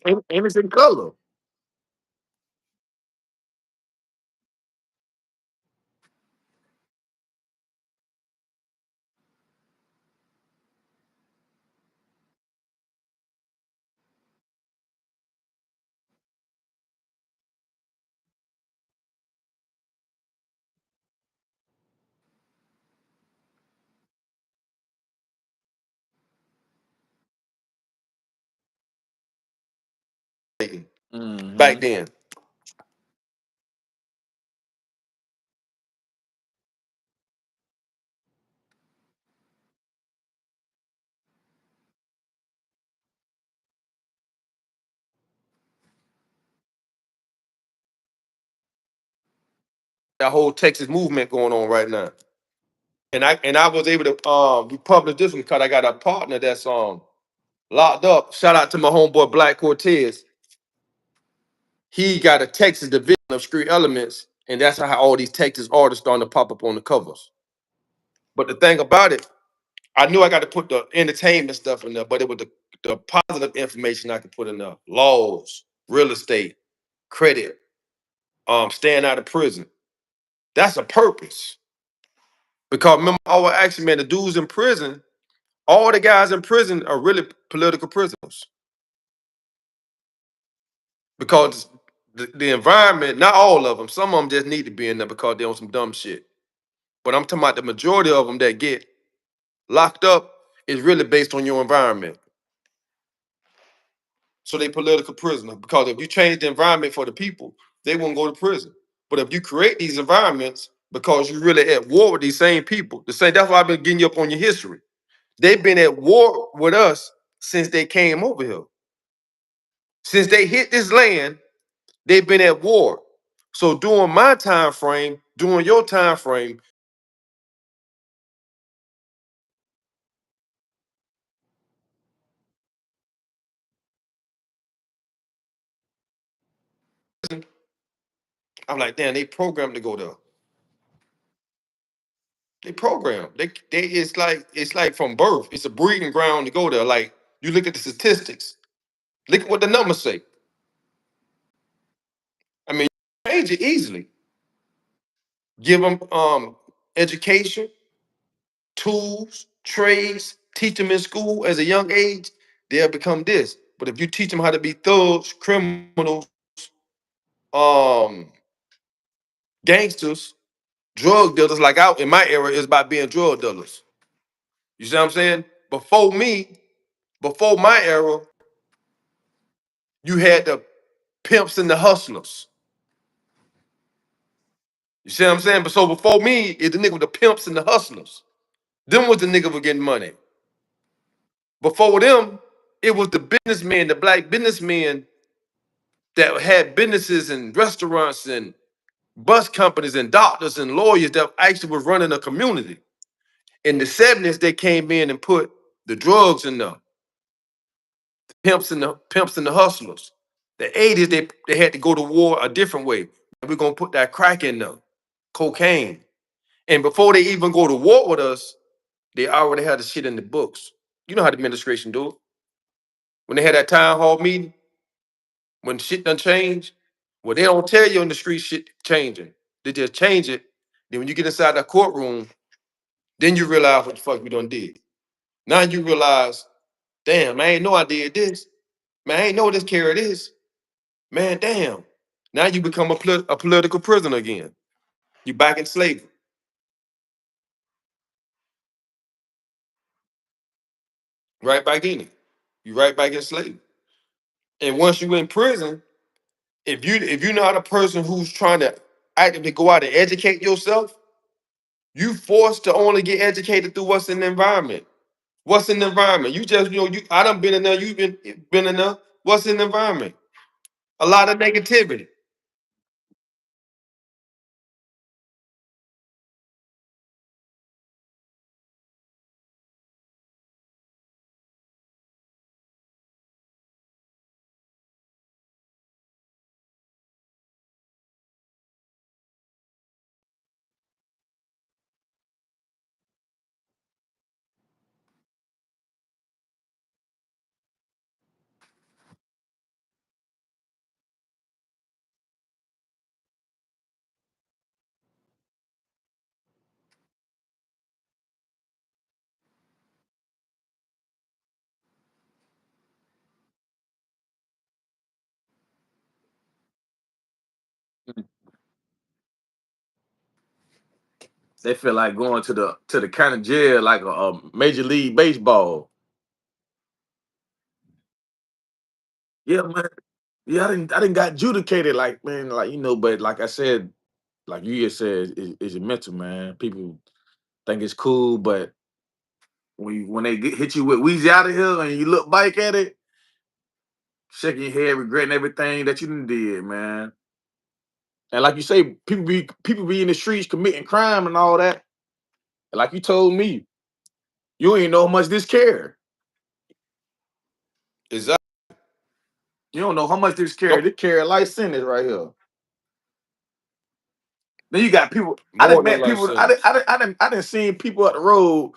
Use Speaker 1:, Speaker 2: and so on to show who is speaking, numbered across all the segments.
Speaker 1: And it's in color. Back
Speaker 2: Hmm.
Speaker 1: then. That whole Texas movement going on right now. And I was able to republish this one because I got a partner that's locked up. Shout out to my homeboy Black Cortez. He got a Texas division of Street Elements, and that's how all these Texas artists starting to pop up on the covers. But the thing about it, I knew I got to put the entertainment stuff in there, but it was the positive information I could put in there. Laws, real estate, credit, staying out of prison. That's a purpose. Because remember, I was asking, man, the dudes in prison, all the guys in prison are really political prisoners. Because the environment, not all of them, some of them just need to be in there because they're on some dumb shit. But I'm talking about the majority of them that get locked up is really based on your environment. So they political prisoner. Because if you change the environment for the people, they won't go to prison. But if you create these environments because you're really at war with these same people, the same that's why I've been getting you up on your history. They've been at war with us since they came over here. Since they hit this land, they've been at war. So during my time frame, during your time frame, I'm like, damn, they programmed to go there. They programmed. They it's like from birth. It's a breeding ground to go there. Like you look at the statistics. Look at what the numbers say. I mean, you change it easily. Give them education, tools, trades, teach them in school as a young age, they'll become this. But if you teach them how to be thugs, criminals, um, gangsters, drug dealers, like out in my era, is about being drug dealers. You see what I'm saying? Before me, before my era, you had the pimps and the hustlers. You see what I'm saying? But so before me, it's the nigga with the pimps and the hustlers. Them was the nigga for getting money. Before them, it was the businessmen, the black businessmen that had businesses and restaurants and bus companies and doctors and lawyers that actually was running a community. In the 70s, they came in and put the drugs in the pimps and the hustlers. The 80s, they had to go to war a different way. We're gonna put that crack in them, cocaine. And before they even go to war with us, they already had the shit in the books. You know how the administration do it. When they had that town hall meeting, when shit done changed, well, they don't tell you on the street shit changing. They just change it. Then when you get inside that courtroom, then you realize what the fuck we done did. Now you realize, damn, I ain't know I did this. Man, I ain't know this carrot is. Man, damn. Now you become a political prisoner again. You back in slavery. Right back in it. You right back in slavery. And once you in prison, if you're not a person who's trying to actively go out and educate yourself, you forced to only get educated through what's in the environment. What's in the environment? You just you I done been in there, you've been in there. What's in the environment? A lot of negativity.
Speaker 2: They feel like going to the county jail like a major league baseball. Yeah, man. Yeah, I didn't got adjudicated like man, like but like I said, like you just said, is it mental, man? People think it's cool, but when they hit you with Weezy out of here and you look back at it, shaking your head, regretting everything that you done did, man. And like you say, people be in the streets committing crime and all that. And like you told me, you ain't know how much this care.
Speaker 1: Exactly.
Speaker 2: You don't know how much this care.
Speaker 1: Nope.
Speaker 2: This carry a life sentence right here. Then you got people. I
Speaker 1: More
Speaker 2: didn't
Speaker 1: than
Speaker 2: met
Speaker 1: life
Speaker 2: people. I didn't.
Speaker 1: sentence.
Speaker 2: I didn't. I didn't. I didn't seen people up the road.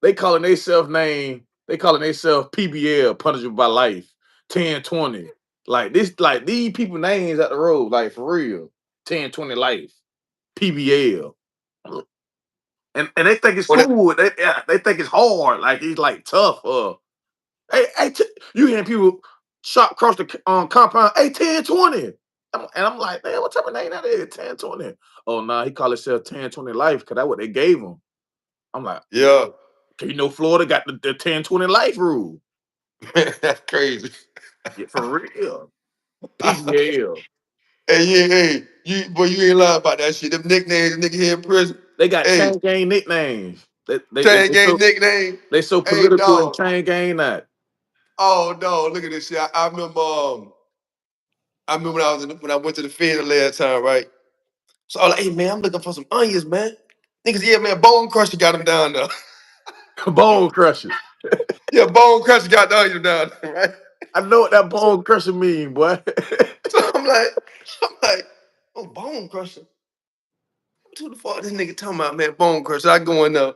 Speaker 2: They calling themselves name. They calling themselves PBL, punishable by life, 10-20. Like this. Like these people names at the road. Like for real, 10-20 life, PBL. And they think it's
Speaker 1: But it-
Speaker 2: cool. They think it's hard. Like he's like tough. You hearing people shot across the compound. Hey, 10-20. And I'm like, man, what type of name that is? 10-20. Oh, nah, he call himself 10-20 life because that's what they gave him. I'm like,
Speaker 1: yeah,
Speaker 2: okay, Florida got the 10-20 life rule.
Speaker 1: that's crazy.
Speaker 2: Yeah, for real. PBL.
Speaker 1: Hey, yeah, hey, you ain't lying about that shit. Them nicknames, nigga here in prison.
Speaker 2: They got
Speaker 1: Hey,
Speaker 2: chain gang nicknames.
Speaker 1: chain gang nickname.
Speaker 2: They so
Speaker 1: Hey,
Speaker 2: political and
Speaker 1: dog.
Speaker 2: chain gang that.
Speaker 1: Oh no, look at this shit. I remember. I remember when I went to the theater last time, right? So I was like, hey man, I'm looking for some onions, man. Niggas, yeah, man, Bone Crusher got them down there.
Speaker 2: Bone crushers.
Speaker 1: Yeah, Bone Crusher got the onions down there, right?
Speaker 2: I know what that
Speaker 1: So,
Speaker 2: bone crusher mean, boy.
Speaker 1: so I'm like, oh, Bone Crusher. What the fuck this nigga talking about, man? Bone Crusher. I go in there,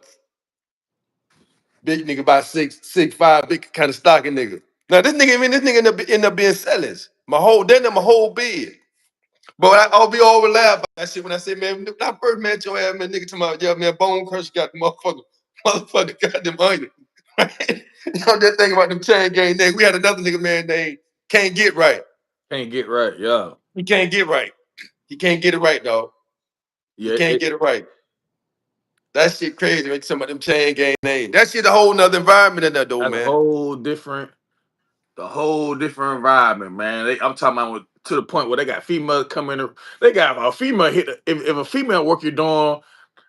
Speaker 1: big nigga about 6'5", big kind of stocky nigga. Now this nigga end up being sellers. My whole bed. But I'll be all laugh about that shit when I say, man, when I first met your ass, man, nigga talking about, yeah, man, Bone Crush got the motherfucker got them onions. Right? You know that thing about them chain gang niggas. We had another nigga, man, named Can't Get Right.
Speaker 2: Can't get right, yeah.
Speaker 1: He can't get right. He can't get it right, dog. He
Speaker 2: Yeah,
Speaker 1: can't get it right. That shit crazy, man. Some of them chain gang names. That shit a whole nother environment in there, though,
Speaker 2: that's
Speaker 1: man.
Speaker 2: a whole different environment, man. I'm talking about to the point where they got females coming in. They got a female hit. If a female work your dorm,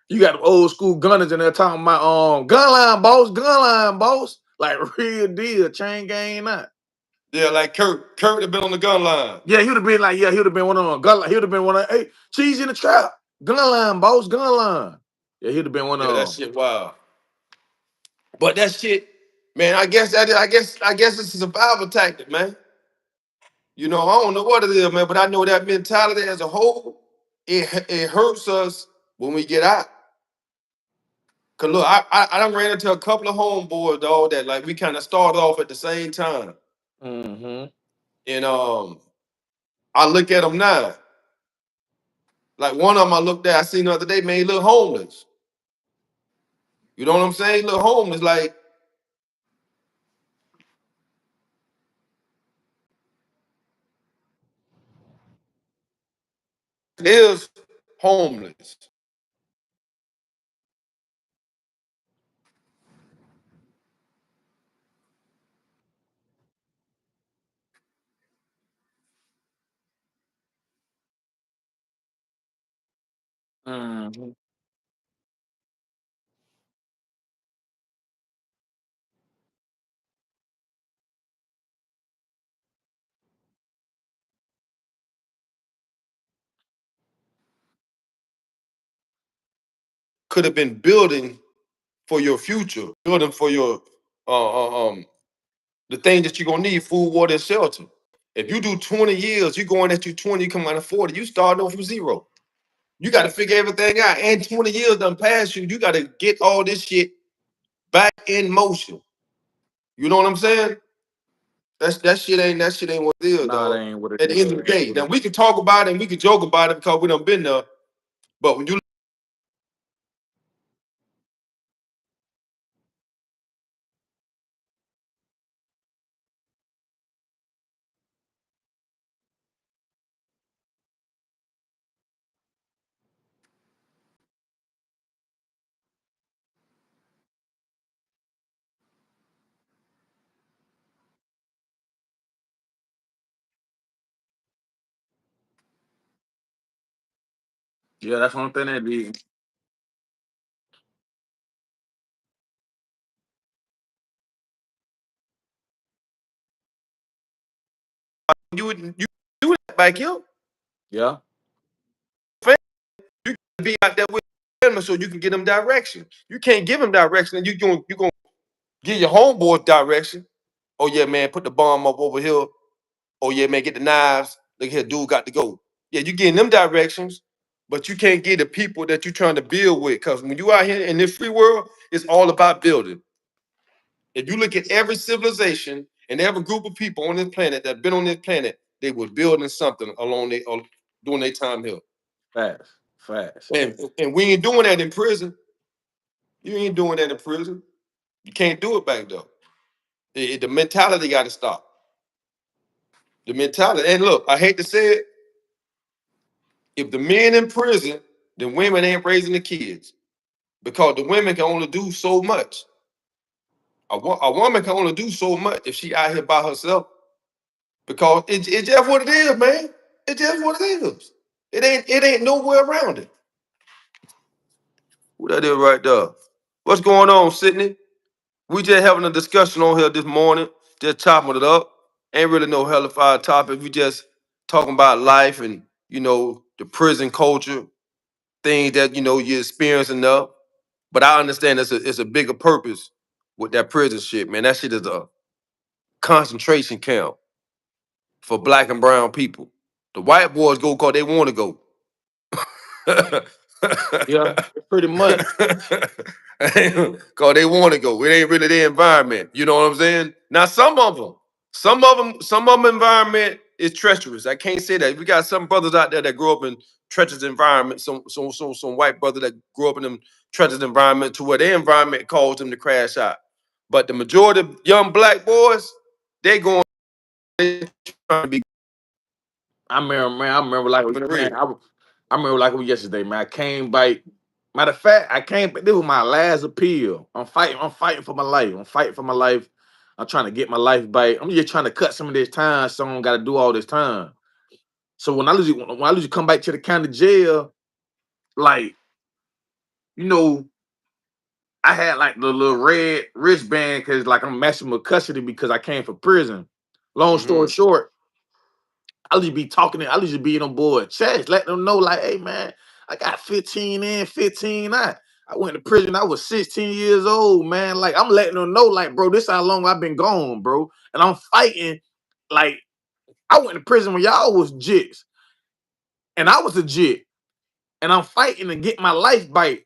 Speaker 2: you got old school gunners in there talking about gun line boss, like real deal, chain gang not.
Speaker 1: Yeah, like Kurt. Kurt have been on the gun line.
Speaker 2: Yeah, he would have been like, yeah, he would have been one of them gun line. He would have been one of, hey, cheese in the trap, gun line boss, gun line. Yeah, he'd have been one
Speaker 1: Yeah, that
Speaker 2: of them.
Speaker 1: shit wild. But that shit, man, I guess it's a survival tactic, man. You know, I don't know what it is, man, but I know that mentality as a whole, it hurts us when we get out. Cause look, I done ran into a couple of homeboys, dog, that like we kind of started off at the same time.
Speaker 2: Mm-hmm.
Speaker 1: And I look at them now. Like one of them I looked at, I seen the other day, man, he look homeless. You know what I'm saying? He look homeless, like is homeless.
Speaker 2: Mm-hmm.
Speaker 1: Could have been building for your future, building for your the things that you're gonna need, food, water, and shelter. If you do 20 years, you going at you 20, you come out of 40, you start off from zero. You got to figure everything out. And 20 years done past you, you got to get all this shit back in motion. You know what I'm saying? That shit ain't what it is,
Speaker 2: Nah, that
Speaker 1: dog.
Speaker 2: ain't what it
Speaker 1: At the end of the
Speaker 2: is.
Speaker 1: day. Now we can talk about it and we can joke about it because we done been there. But when you
Speaker 2: Yeah, that's one thing that be.
Speaker 1: You do that back here.
Speaker 2: Yeah,
Speaker 1: You can be out there with them so you can get them direction. You can't give them direction, and you gonna give your homeboys direction. Oh yeah, man, put the bomb up over here. Oh yeah, man, get the knives. Look here, dude got to go. Yeah, you getting them directions, but you can't get the people that you're trying to build with. Because when you out here in this free world, it's all about building. If you look at every civilization and every group of people on this planet that been on this planet, they were building something along they during their time here.
Speaker 2: fast, fast.
Speaker 1: And we ain't doing that in prison. You ain't doing that in prison. You can't do it back though. The mentality got to stop. The mentality. And look, I hate to say it, if the men in prison, the women ain't raising the kids because the women can only do so much. A woman can only do so much if she out here by herself because it's just what it is, man. It's just what it is. It ain't nowhere around it. Who that is right there? What's going on, Sydney? We just having a discussion on here this morning, just chopping it up. Ain't really no hellified topic. We just talking about life and the prison culture, things that you're experiencing up. But I understand it's a bigger purpose with that prison shit, man. That shit is a concentration camp for black and brown people. The white boys go because they want to go.
Speaker 2: Yeah, pretty much.
Speaker 1: Cause they want to go. It ain't really their environment. You know what I'm saying? Now some of them environment is treacherous. I can't say that. We got some brothers out there that grew up in treacherous environments. Some white brother that grew up in them treacherous environment to where their environment caused them to crash out. But the majority of young black boys, they going they trying to be
Speaker 2: I remember, man. I remember like man.
Speaker 1: free.
Speaker 2: I remember like it was yesterday, man. I came back. Matter of fact, I came. This was my last appeal. I'm fighting. I'm fighting for my life. I'm fighting for my life. I'm trying to get my life back. I'm just trying to cut some of this time, so I don't got to do all this time. So when I usually come back to the county jail, like you know, I had like the little red wristband because like I'm messing with custody because I came from prison. Long story
Speaker 1: Mm-hmm.
Speaker 2: short, I'll just be talking to, I'll just be on board chest, let them know, like, hey man, I got 15 in, 15 out. I went to prison, I was 16 years old, man. Like, I'm letting them know, like, bro, this how long I've been gone, bro. And I'm fighting, like, I went to prison when y'all was jits, and I was a jit, and I'm fighting to get my life back.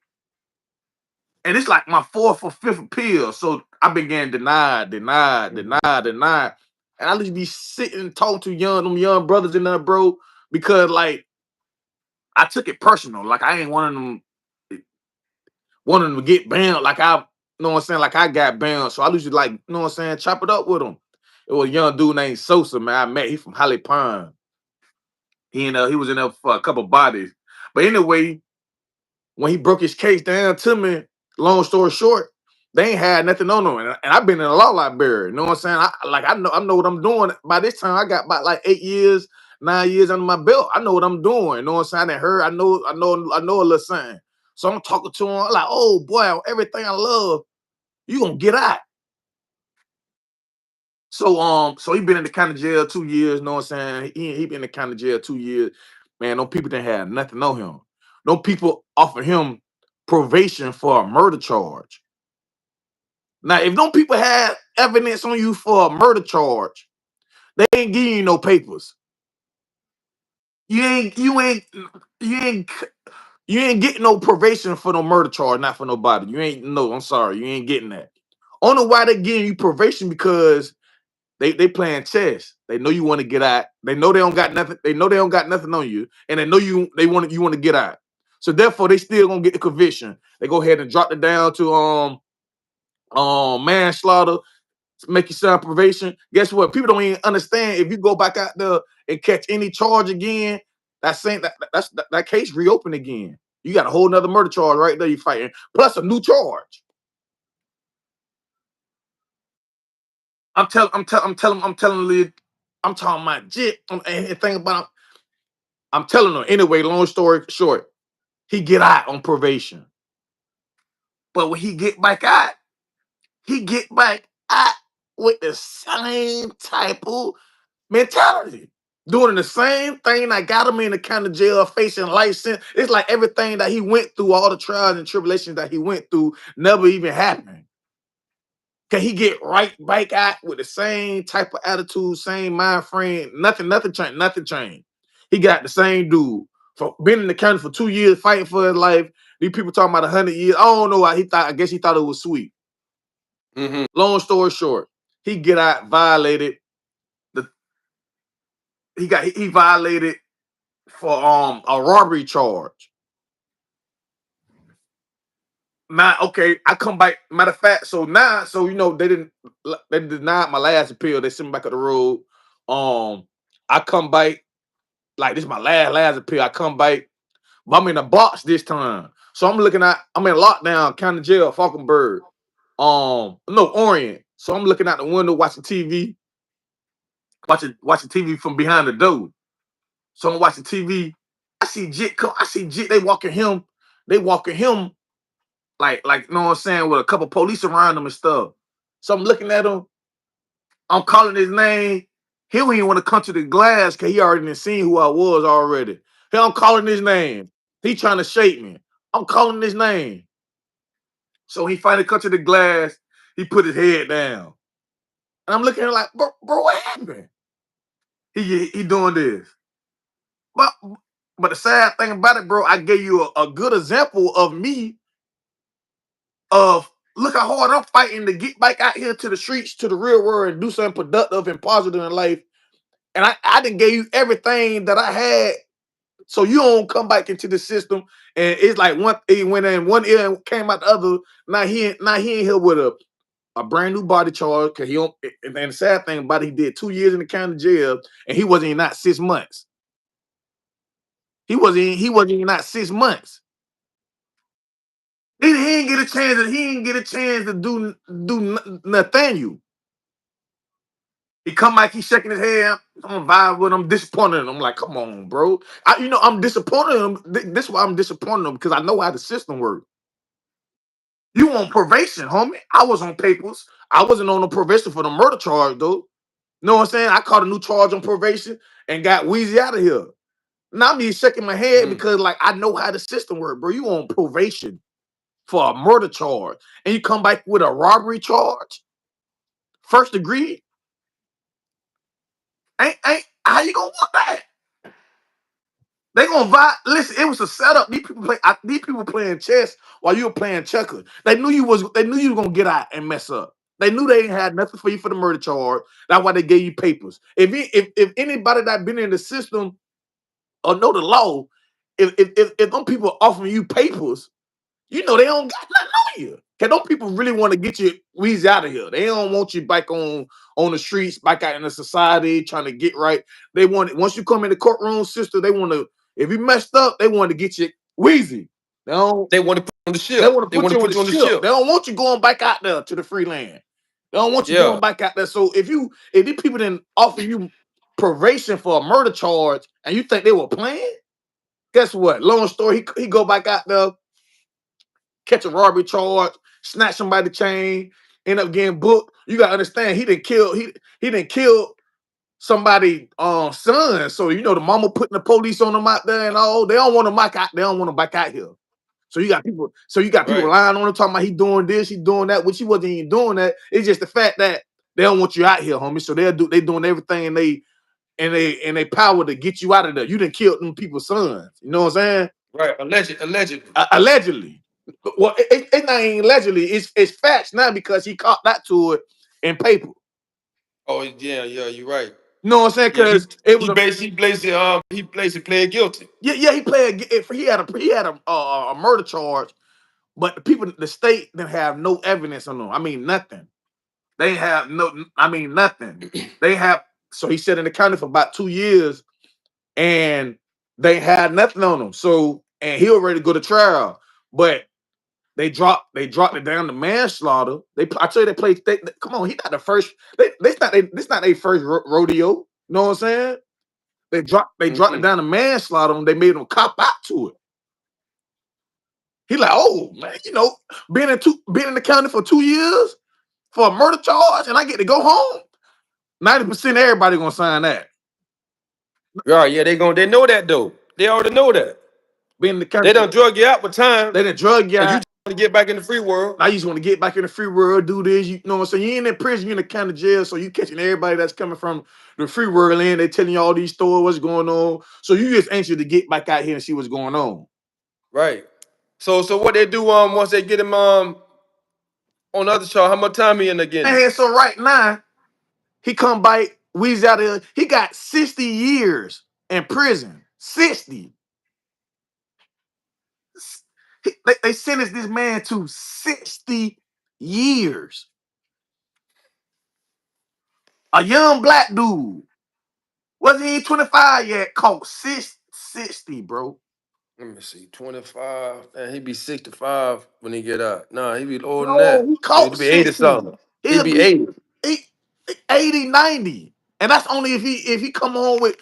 Speaker 2: And it's like my fourth or fifth appeal. So I began denied, denied,
Speaker 1: Mm-hmm.
Speaker 2: denied, denied. And I just be sitting and talking to them young brothers in there, bro, because like I took it personal. Like I ain't wanting them to get bound. Like I, you know what I'm saying? Like I got bound. So I usually like, you know what I'm saying, chop it up with them. It was a young dude named Sosa, man. I met. He from Holly Pond. He was in there for a couple bodies. But anyway, when he broke his case down to me, long story short, they ain't had nothing on them. And I've been in a law library. You know what I'm saying? I know what I'm doing. By this time, I got about like 8 years, 9 years under my belt. I know what I'm doing. You know what I'm saying? I done heard, I know a little something. So I'm talking to him. I'm like, oh boy, everything I love, you gonna get out. So he been in the county jail 2 years, you know what I'm saying? He been in the county jail 2 years. Man, no people didn't have nothing on him. No people offered him probation for a murder charge. Now, if no people had evidence on you for a murder charge, they ain't giving you no papers. You ain't, you ain't, you ain't, you ain't getting no probation for no murder charge, not for nobody. You ain't no, I'm sorry, you ain't getting that. Only why they giving you probation because they playing chess. They know you want to get out. They know they don't got nothing. They know they don't got nothing on you, and they know you want to get out. So therefore, they still gonna get the conviction. They go ahead and drop it down to manslaughter, make you sign probation. Guess what? People don't even understand if you go back out there and catch any charge again, that case reopened again. You got a whole nother murder charge right there you fighting, plus a new charge. I'm telling Lid, I'm talking about jit. And think about I'm telling them anyway, long story short. He get out on probation. But when he get back out with the same type of mentality. Doing the same thing that got him in the county jail, facing license. It's like everything that he went through, all the trials and tribulations that he went through, never even happened. Can he get right back out with the same type of attitude, same mind frame? Nothing changed. Nothing changed. He got the same dude. For been in the county for 2 years, fighting for his life. These people talking about 100 years. I don't know why he thought. I guess he thought it was sweet.
Speaker 1: Mm-hmm.
Speaker 2: Long story short, he get out violated. The he violated for a robbery charge. Now, okay, I come back. Matter of fact, so now, so they denied my last appeal. They sent me back on the road. I come back like this is my last appeal. I come back, but I'm in a box this time. So I'm in lockdown, county jail, Falkenberg. No, Orient. So I'm looking out the window, watching TV, watching TV from behind the door. So I'm watching TV. I see Jit come. I see Jit. They walking him like you know what I'm saying, with a couple police around him and stuff. So I'm looking at him. I'm calling his name. He don't even want to come to the glass because he already done seen who I was already. Here I'm calling his name. He trying to shake me. I'm calling his name. So he finally come to the glass. He put his head down. And I'm looking at him like, bro, what happened? He doing this. But but the sad thing about it, bro, I gave you a good example of me of look how hard I'm fighting to get back out here to the streets, to the real world, and do something productive and positive in life. And I didn't give you everything that I had, so you don't come back into the system. And it's like one he went in one ear and came out the other. Now he in here with a brand new body charge because he don't. And the sad thing about it, he did 2 years in the county jail, and he wasn't even not 6 months. He wasn't even not 6 months. He didn't get a chance. He didn't get a chance to do Nathaniel. He come back, he shaking his head. I'm vibe with him, disappointed in him. I'm like, come on, bro. I'm disappointed in him. This is why I'm disappointed in him because I know how the system works. You on probation, homie. I was on papers. I wasn't on a probation for the murder charge, though. Know what I'm saying? I caught a new charge on probation and got Wheezy out of here. Now I'm just shaking my head
Speaker 1: Mm.
Speaker 2: because, like, I know how the system works, bro. You on probation for a murder charge and you come back with a robbery charge, first degree. Ain't how you gonna want that? They gonna vibe. Listen, it was a setup. These people playing chess while you were playing checkers. They knew you was. They knew you were gonna get out and mess up. They knew they ain't had nothing for you for the murder charge. That's why they gave you papers. If anybody that been in the system or know the law, if them people offering you papers, they don't got nothing on you. Cause those people really want to get you Weezy out of here. They don't want you back on the streets, back out in the society, trying to get right. They want it once you come in the courtroom, sister. They want to. If you messed up, they want to get you Weezy. They don't.
Speaker 1: They want to put you on the
Speaker 2: They
Speaker 1: ship.
Speaker 2: want to
Speaker 1: They
Speaker 2: put
Speaker 1: want to
Speaker 2: you on
Speaker 1: put
Speaker 2: the
Speaker 1: you on the
Speaker 2: ship.
Speaker 1: ship.
Speaker 2: They don't want you going back out there to the free land. They don't want you
Speaker 1: Yeah.
Speaker 2: going back out there. So if these people didn't offer you probation for a murder charge and you think they were playing, guess what? Long story, he go back out there, catch a robbery charge, snatch somebody chain, end up getting booked. You gotta understand, he didn't kill somebody son. So the mama putting the police on him out there and all. They don't want him back out. They don't want him back out here. So you got people
Speaker 1: Right.
Speaker 2: lying on him talking about he doing this, he doing that, which he wasn't even doing that. It's just the fact that they don't want you out here, homie. So they doing everything in they power to get you out of there. You didn't kill them people's sons. You know what I'm saying?
Speaker 1: Right. Allegedly.
Speaker 2: Allegedly. Well, it's not even allegedly. It's facts now because he caught that to it in paper.
Speaker 1: Oh yeah, yeah. You're right.
Speaker 2: You know what I'm saying?
Speaker 1: Yeah. He
Speaker 2: Because it was
Speaker 1: he
Speaker 2: a
Speaker 1: basically he played guilty.
Speaker 2: yeah he played he had a murder charge, but the state didn't have no evidence on him. I mean nothing. They have no. I mean nothing. They have. So he said in the county for about 2 years, and they had nothing on him. So and he was ready to go to trial, but they dropped it down to manslaughter. I tell you, come on, he not the first. This not their first rodeo. You know what I'm saying? They dropped it
Speaker 1: Mm-hmm.
Speaker 2: down to manslaughter, and they made him cop out to it. He like, oh man, being in the county for 2 years for a murder charge, and I get to go home. 90% of everybody gonna sign that.
Speaker 1: Right, yeah, they know that though. They already know that.
Speaker 2: Being in the
Speaker 1: They
Speaker 2: county,
Speaker 1: done drug you out with time,
Speaker 2: they done drug you
Speaker 1: and you
Speaker 2: out.
Speaker 1: just want to get back in the free world.
Speaker 2: Now you just want to get back in the free world, do this. You know what I'm saying? You ain't in prison, you in the county jail, so you catching everybody that's coming from the free world and they telling you all these stories, what's going on. So you just anxious to get back out here and see what's going on.
Speaker 1: Right. So what they do once they get him on the other charge, how much time he in again?
Speaker 2: And so right now, he come back, Weezy out of here. He got 60 years in prison. 60. They sentenced this man to 60 years. A young black dude. Wasn't he 25 yet? Caught 60, bro.
Speaker 1: Let me see, 25. And he be 65 when he get out. Nah, he be older than
Speaker 2: No,
Speaker 1: that.
Speaker 2: he
Speaker 1: He'd
Speaker 2: caught
Speaker 1: be 80
Speaker 2: 60.
Speaker 1: something. He'd
Speaker 2: He'll
Speaker 1: be
Speaker 2: be
Speaker 1: 80.
Speaker 2: eight- 80, 90. And that's only if he come home with,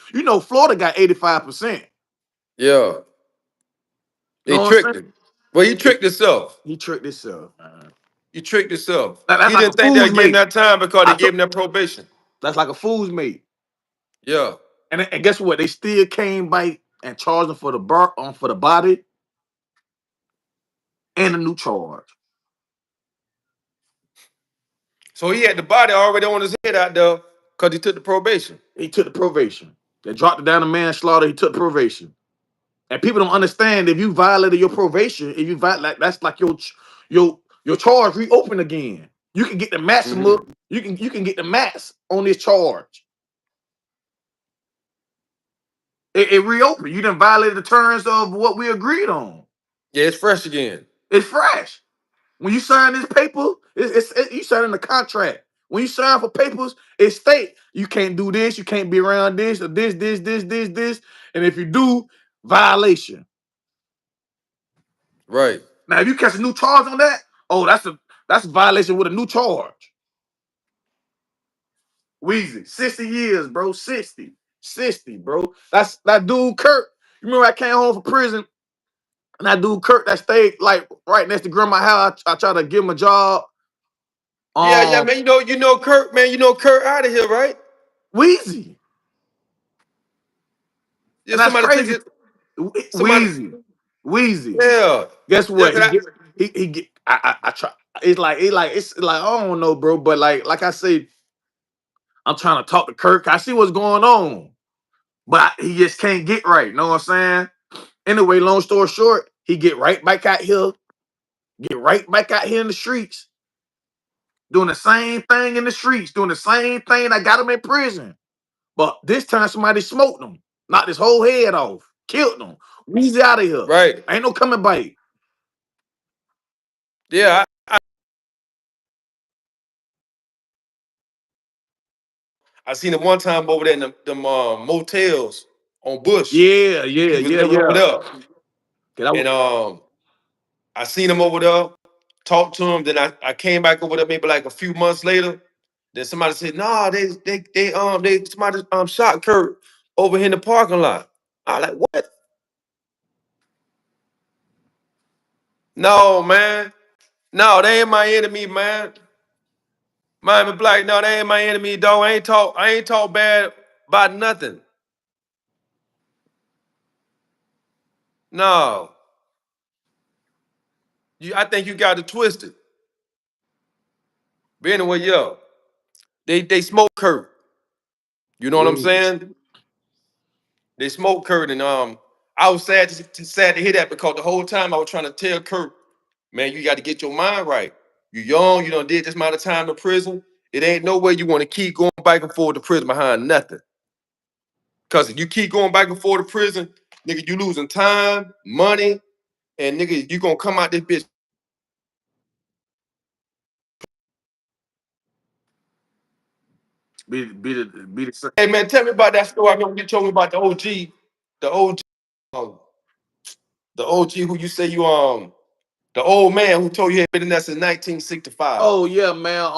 Speaker 2: Florida got 85%.
Speaker 1: Yeah.
Speaker 2: You know
Speaker 1: He
Speaker 2: what I'm saying?
Speaker 1: tricked him. Well, he tricked himself.
Speaker 2: He tricked himself, man.
Speaker 1: He tricked himself.
Speaker 2: That's
Speaker 1: He
Speaker 2: like a
Speaker 1: didn't think
Speaker 2: fool's
Speaker 1: they'd give him
Speaker 2: mate.
Speaker 1: that time because they
Speaker 2: I
Speaker 1: gave
Speaker 2: took
Speaker 1: him that probation.
Speaker 2: That's like a fool's mate.
Speaker 1: Yeah.
Speaker 2: And guess what? They still came back and charged him for the body and a new charge.
Speaker 1: So he had the body already on his head out there because he took the probation.
Speaker 2: He took the probation. They dropped it down to manslaughter. He took probation. And people don't understand, if you violated your probation, if you violate, that's like your charge reopened again. You can get the maximum.
Speaker 1: Mhm.
Speaker 2: You can get the max on this charge. It reopened. You didn't violate the terms of what we agreed on.
Speaker 1: Yeah, it's fresh again.
Speaker 2: It's fresh. When you sign this paper, you signing the contract. When you sign for papers, it state you can't do this, you can't be around this, or this. And if you do, violation.
Speaker 1: Right.
Speaker 2: Now, if you catch a new charge on that, oh, that's a violation with a new charge. Weezy, 60 years, bro. 60. 60, bro. That's that dude Kurt. You remember I came home from prison, and that dude Kurt that stayed like right next to grandma's house. I tried to give him a job.
Speaker 1: Yeah,
Speaker 2: Um,
Speaker 1: man. You know Kurt, man. You know Kurt out of here, right?
Speaker 2: Weezy.
Speaker 1: Yeah,
Speaker 2: And that's
Speaker 1: somebody took
Speaker 2: crazy.
Speaker 1: it. Somebody.
Speaker 2: Wheezy. Wheezy.
Speaker 1: Yeah.
Speaker 2: Guess
Speaker 1: Yeah,
Speaker 2: what?
Speaker 1: 'cause
Speaker 2: He get I try. It's like I don't know, bro. But like I said, I'm trying to talk to Kirk. I see what's going on. But he just can't get right. Know what I'm saying? Anyway, long story short, he get right back out here, get right back out here in the streets, doing the same thing in the streets, doing the same thing that got him in prison. But this time somebody smoked him, knocked his whole head off, killed him. Weezy out of here.
Speaker 1: right.
Speaker 2: Ain't no coming back.
Speaker 1: Yeah, I seen him one time over there in them motels on Bush.
Speaker 2: Yeah,
Speaker 1: He
Speaker 2: yeah,
Speaker 1: was
Speaker 2: yeah,
Speaker 1: living over
Speaker 2: yeah.
Speaker 1: there,
Speaker 2: 'Cause I
Speaker 1: and
Speaker 2: w-
Speaker 1: I seen him over there, talked to him. Then I came back over there maybe like a few months later. Then somebody said, "Nah, they somebody shot Kurt over here in the parking lot." I like, what? No, man. No, they ain't my enemy, man. Miami Black, no, they ain't my enemy, dog. I ain't talk bad about nothing. No. I think you got it twisted. But anyway, yo, they smoke Kurt. You know what I'm
Speaker 2: yeah.
Speaker 1: saying? They smoke Kurt, and I was sad to hear that because the whole time I was trying to tell Kurt, man, you got to get your mind right. You young, you done did this amount of time in prison. It ain't no way you want to keep going back and forth to prison behind nothing. Cause if you keep going back and forth to prison, nigga, you losing time, money, and nigga, you gonna come out this bitch.
Speaker 2: Be the same.
Speaker 1: Hey man, tell me about that story. I remember you told me about the OG, um, the OG who you say you the old man who told you he had been in there since 1965.
Speaker 2: Oh yeah, man.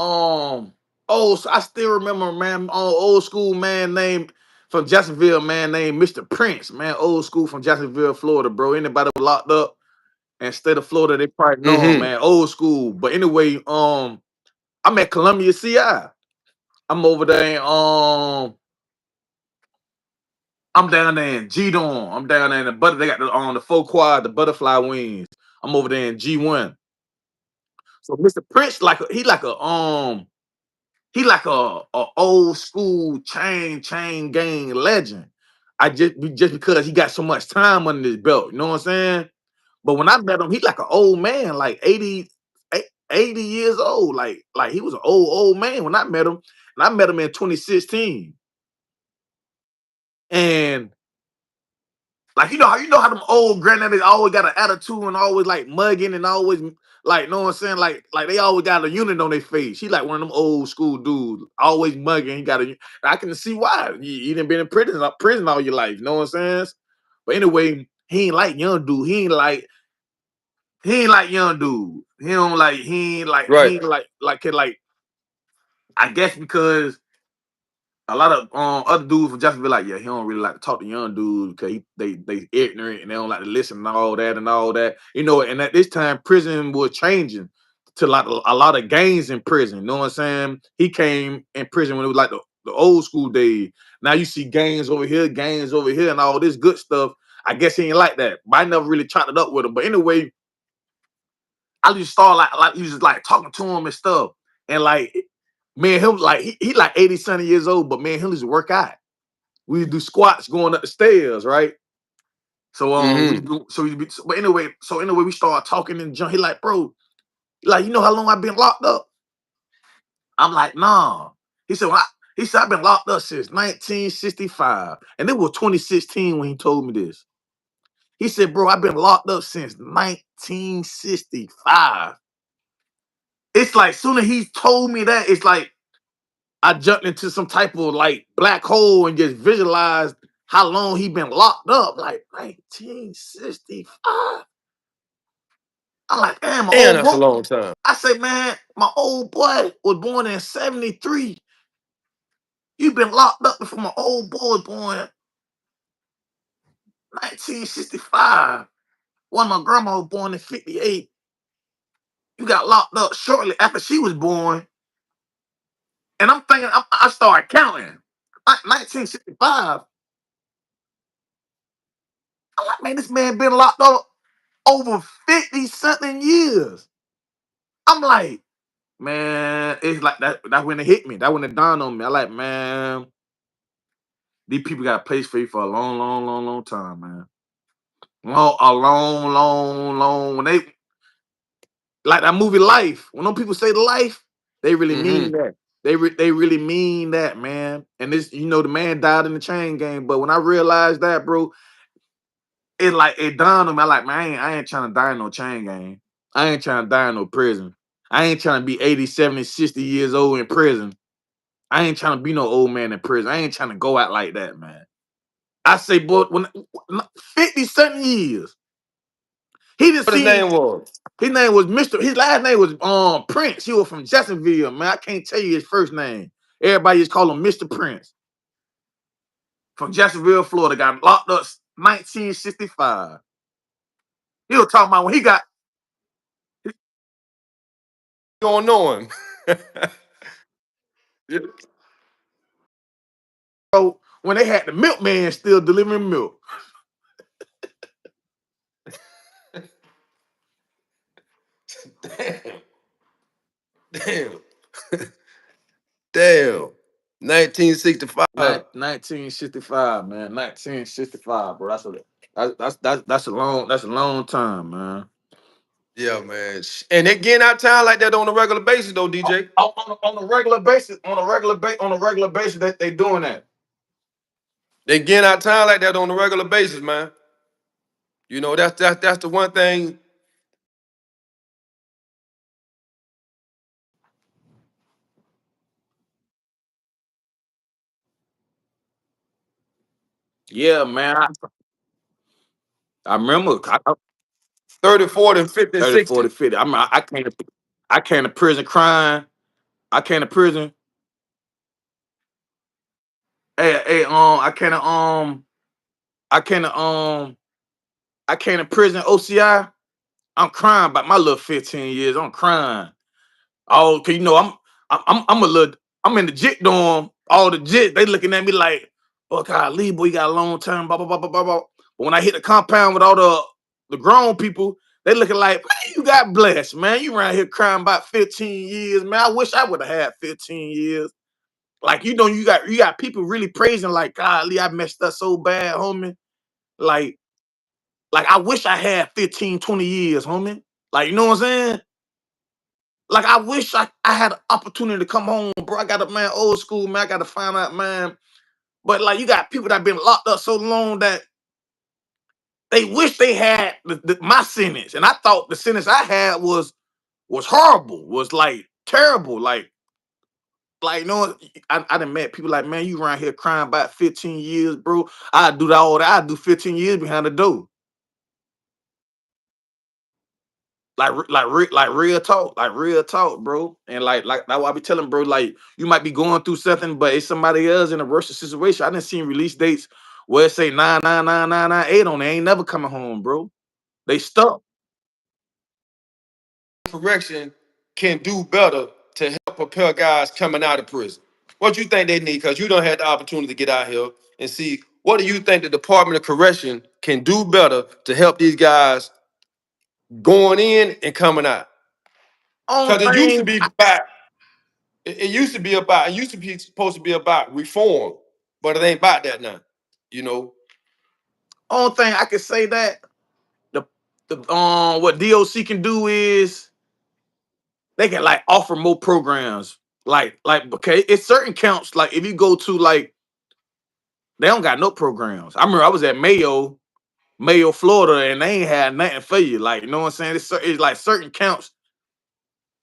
Speaker 2: So I still remember, man, old school man named from Jacksonville, man named Mr. Prince, man. Old school from Jacksonville, Florida, bro. Anybody was locked up, and state of Florida, they probably know him,
Speaker 1: Mm-hmm.
Speaker 2: man. Old school. But anyway, I'm at Columbia CI. I'm over there in, I'm down there in G Dorm. I'm down there in the butter. They got the on the four quad, the butterfly wings. I'm over there in G1. So Mr. Prince, he like a old school chain gang legend. Just because he got so much time under his belt, you know what I'm saying? But when I met him, he like an old man, like 80 years old. Like he was an old man when I met him. And I met him in 2016. And like you know how them old granddaddies always got an attitude and always like mugging and always like know what I'm saying? Like they always got a unit on their face. He like one of them old school dudes, always mugging. He got a I can see why. You didn't been in prison all your life, you know what I'm saying? But anyway, he ain't like young dude. He ain't like young dude. He don't like he
Speaker 1: Right.
Speaker 2: ain't like I guess because a lot of other dudes would just be like, yeah, he don't really like to talk to young dudes because they ignorant and they don't like to listen and all that and all that. You know, and at this time, prison was changing to like a lot of gangs in prison. You know what I'm saying? He came in prison when it was like the old school days. Now you see gangs over here, and all this good stuff. I guess he ain't like that. But I never really chopped it up with him. But anyway, I just start like you just like talking to him and stuff. And like me and him, like he like 80 something years old, but me and him used to work out. We do squats going up the stairs, right? So we
Speaker 1: Mm-hmm.
Speaker 2: do so we be, so anyway we start talking and jump. He like, bro, like you know how long I've been locked up? I'm like, nah. He said, he said I've been locked up since 1965, and it was 2016 when he told me this. He said, bro, I've been locked up since 1965. It's like soon as he told me that, it's like I jumped into some type of like black hole and just visualized how long he been locked up. Like 1965. I'm like, damn, my
Speaker 1: And
Speaker 2: old
Speaker 1: that's
Speaker 2: boy.
Speaker 1: a long time.
Speaker 2: I say, man, my old boy was born in 73. You been locked up before my old boy was born 1965. When my grandma was born in 58. You got locked up shortly after she was born. And I'm thinking, I started counting. Like 1965. I'm like, man, this man been locked up over 50 something years. I'm like, man, it's like that. That's when it hit me. That when it dawned on me. I like, man, these people got a place for you for a long time, man. A long. When they like that movie Life, when them people say life, they really
Speaker 1: Mm-hmm.
Speaker 2: mean that. They really mean that, man. And this, the man died in the chain gang. But when I realized that, bro, it dawned on me. I like, man, I ain't trying to die in no chain gang. I ain't trying to die in no prison. I ain't trying to be 80, 70, 60 years old in prison. I ain't trying to be no old man in prison. I ain't trying to go out like that, man. I say, boy, when 50 something years, he just
Speaker 1: What his
Speaker 2: seen
Speaker 1: name was?
Speaker 2: his name was Mr. His last name was Prince. He was from Jacksonville, man. I can't tell you his first name. Everybody just call him Mr. Prince. From Jacksonville, Florida. Got locked up 1965. He was talking about when he got
Speaker 1: You don't know him. Yeah.
Speaker 2: when they had the milkman still delivering milk.
Speaker 1: Damn. Damn. Damn. 1965.
Speaker 2: 1965, man. 1965, bro. That's a long time, man.
Speaker 1: Yeah, man. And they getting out of town like that on a regular basis, though, DJ.
Speaker 2: On a regular basis, on a regular basis, that they doing that.
Speaker 1: They getting out of town like that on a regular basis, man. You know, that's the one thing.
Speaker 2: Yeah, man. I remember
Speaker 1: 30, 40, 50,
Speaker 2: 30, 40,
Speaker 1: 60.
Speaker 2: 50. I came to prison crying. I came to prison. I came to I came to I came to prison OCI. I'm crying about my little 15 years. I'm crying. Oh, cause you know I'm a little I'm in the jit dorm. All the jit they looking at me like, oh God, Lee boy, you got a long term, blah blah blah blah blah blah. But when I hit the compound with all the grown people, they looking like, man, you got blessed, man. You around here crying about 15 years, man. I wish I would have had 15 years. Like you got people really praising like, God, Lee, I messed up so bad, homie. Like like I wish I had 15, 20 years, homie. Like you know what I'm saying? Like I wish I had an opportunity to come home, bro. I got a man old school, man. I got to find out, man. But like you got people that been locked up so long that they wish they had my sentence, and I thought the sentence I had was horrible, was like terrible, like you know. I done met people like, man, you around here crying about 15 years, bro. I do that all that. I do 15 years behind the door. Like real talk, bro. And like that's why I be telling bro, like you might be going through something, but it's somebody else in a worse situation. I didn't see release dates where it say 99999 on. They ain't never coming home, bro. They stuck.
Speaker 1: Correction can do better to help prepare guys coming out of prison? What you think they need? Because you don't have the opportunity to get out here and see. What do you think the Department of Correction can do better to help these guys going in and coming out?
Speaker 2: Only
Speaker 1: Because it used to
Speaker 2: thing,
Speaker 1: be about it used to be about it used to be supposed to be about reform, but it ain't about that now. You know.
Speaker 2: only thing I can say that the what DOC can do is they can like offer more programs. Like okay, it's certain counts. Like if you go to like they don't got no programs. I remember I was at Mayo, Florida, and they ain't had nothing for you. Like, you know what I'm saying? It's like certain counts,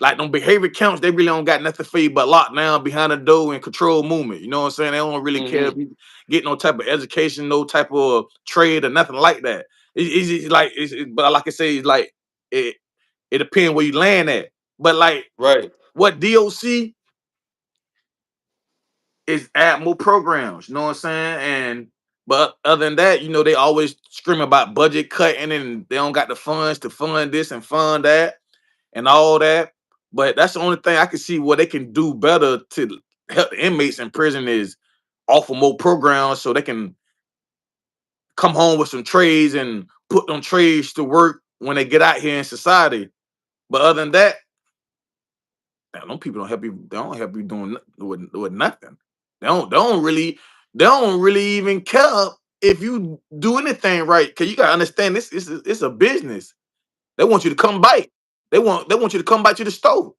Speaker 2: like them behavior counts, they really don't got nothing for you but lockdown behind the door and control movement. You know what I'm saying? They don't really care if
Speaker 1: Hmm.
Speaker 2: you get no type of education, no type of trade or nothing like that. It's just like, but like I say, it's like it. It depends where you land at. But like
Speaker 1: Right.
Speaker 2: what DOC is add more programs. You know what I'm saying? And but other than that, you know, they always scream about budget cutting and they don't got the funds to fund this and fund that and all that. But that's the only thing I can see what they can do better to help the inmates in prison is offer more programs so they can come home with some trades and put them trades to work when they get out here in society. But other than that, man, them people don't help you. They don't help you doing with nothing. They don't really even care if you do anything right. Cause you gotta understand this. It's a business. They want you to come bite. They want you to come bite to the stove.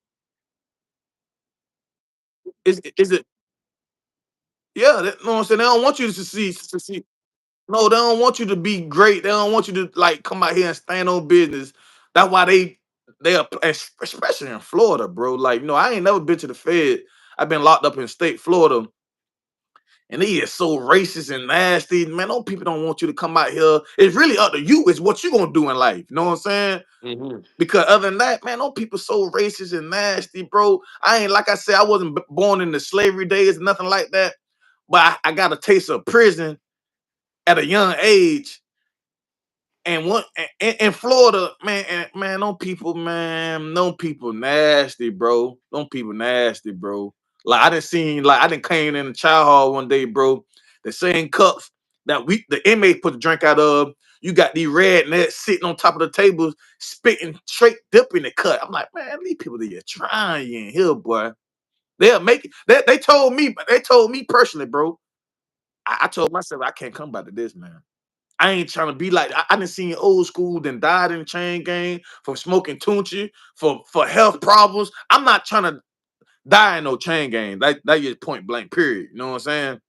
Speaker 2: Is it? Yeah, you know what I'm saying. They don't want you to succeed. No, they don't want you to be great. They don't want you to like come out here and stand on business. That's why they are especially in Florida, bro. Like I ain't never been to the Fed. I've been locked up in state Florida, and he is so racist and nasty. Man, those people don't want you to come out here. It's really up to you. It's what you gonna do in life. You know what I'm saying?
Speaker 1: Hmm.
Speaker 2: Because other than that, man, those people so racist and nasty, bro. I ain't like I said, I wasn't born in the slavery days, nothing like that. But I got a taste of prison at a young age. And one in Florida, man, man, no people nasty, bro. Don't people nasty, bro. Like I didn't came in the child hall one day, bro. The same cups that the inmates put the drink out of. You got these red nets sitting on top of the tables, spitting straight dip in the cut. I'm like, man, these people that you're trying in here, boy. They'll make it. They told me personally, bro. I told myself I can't come back to this, man. I ain't trying to be like I done seen old school then died in the chain gang for smoking tunchi for health problems. I'm not trying to die in no chain gang. That is point blank. Period. You know what I'm saying?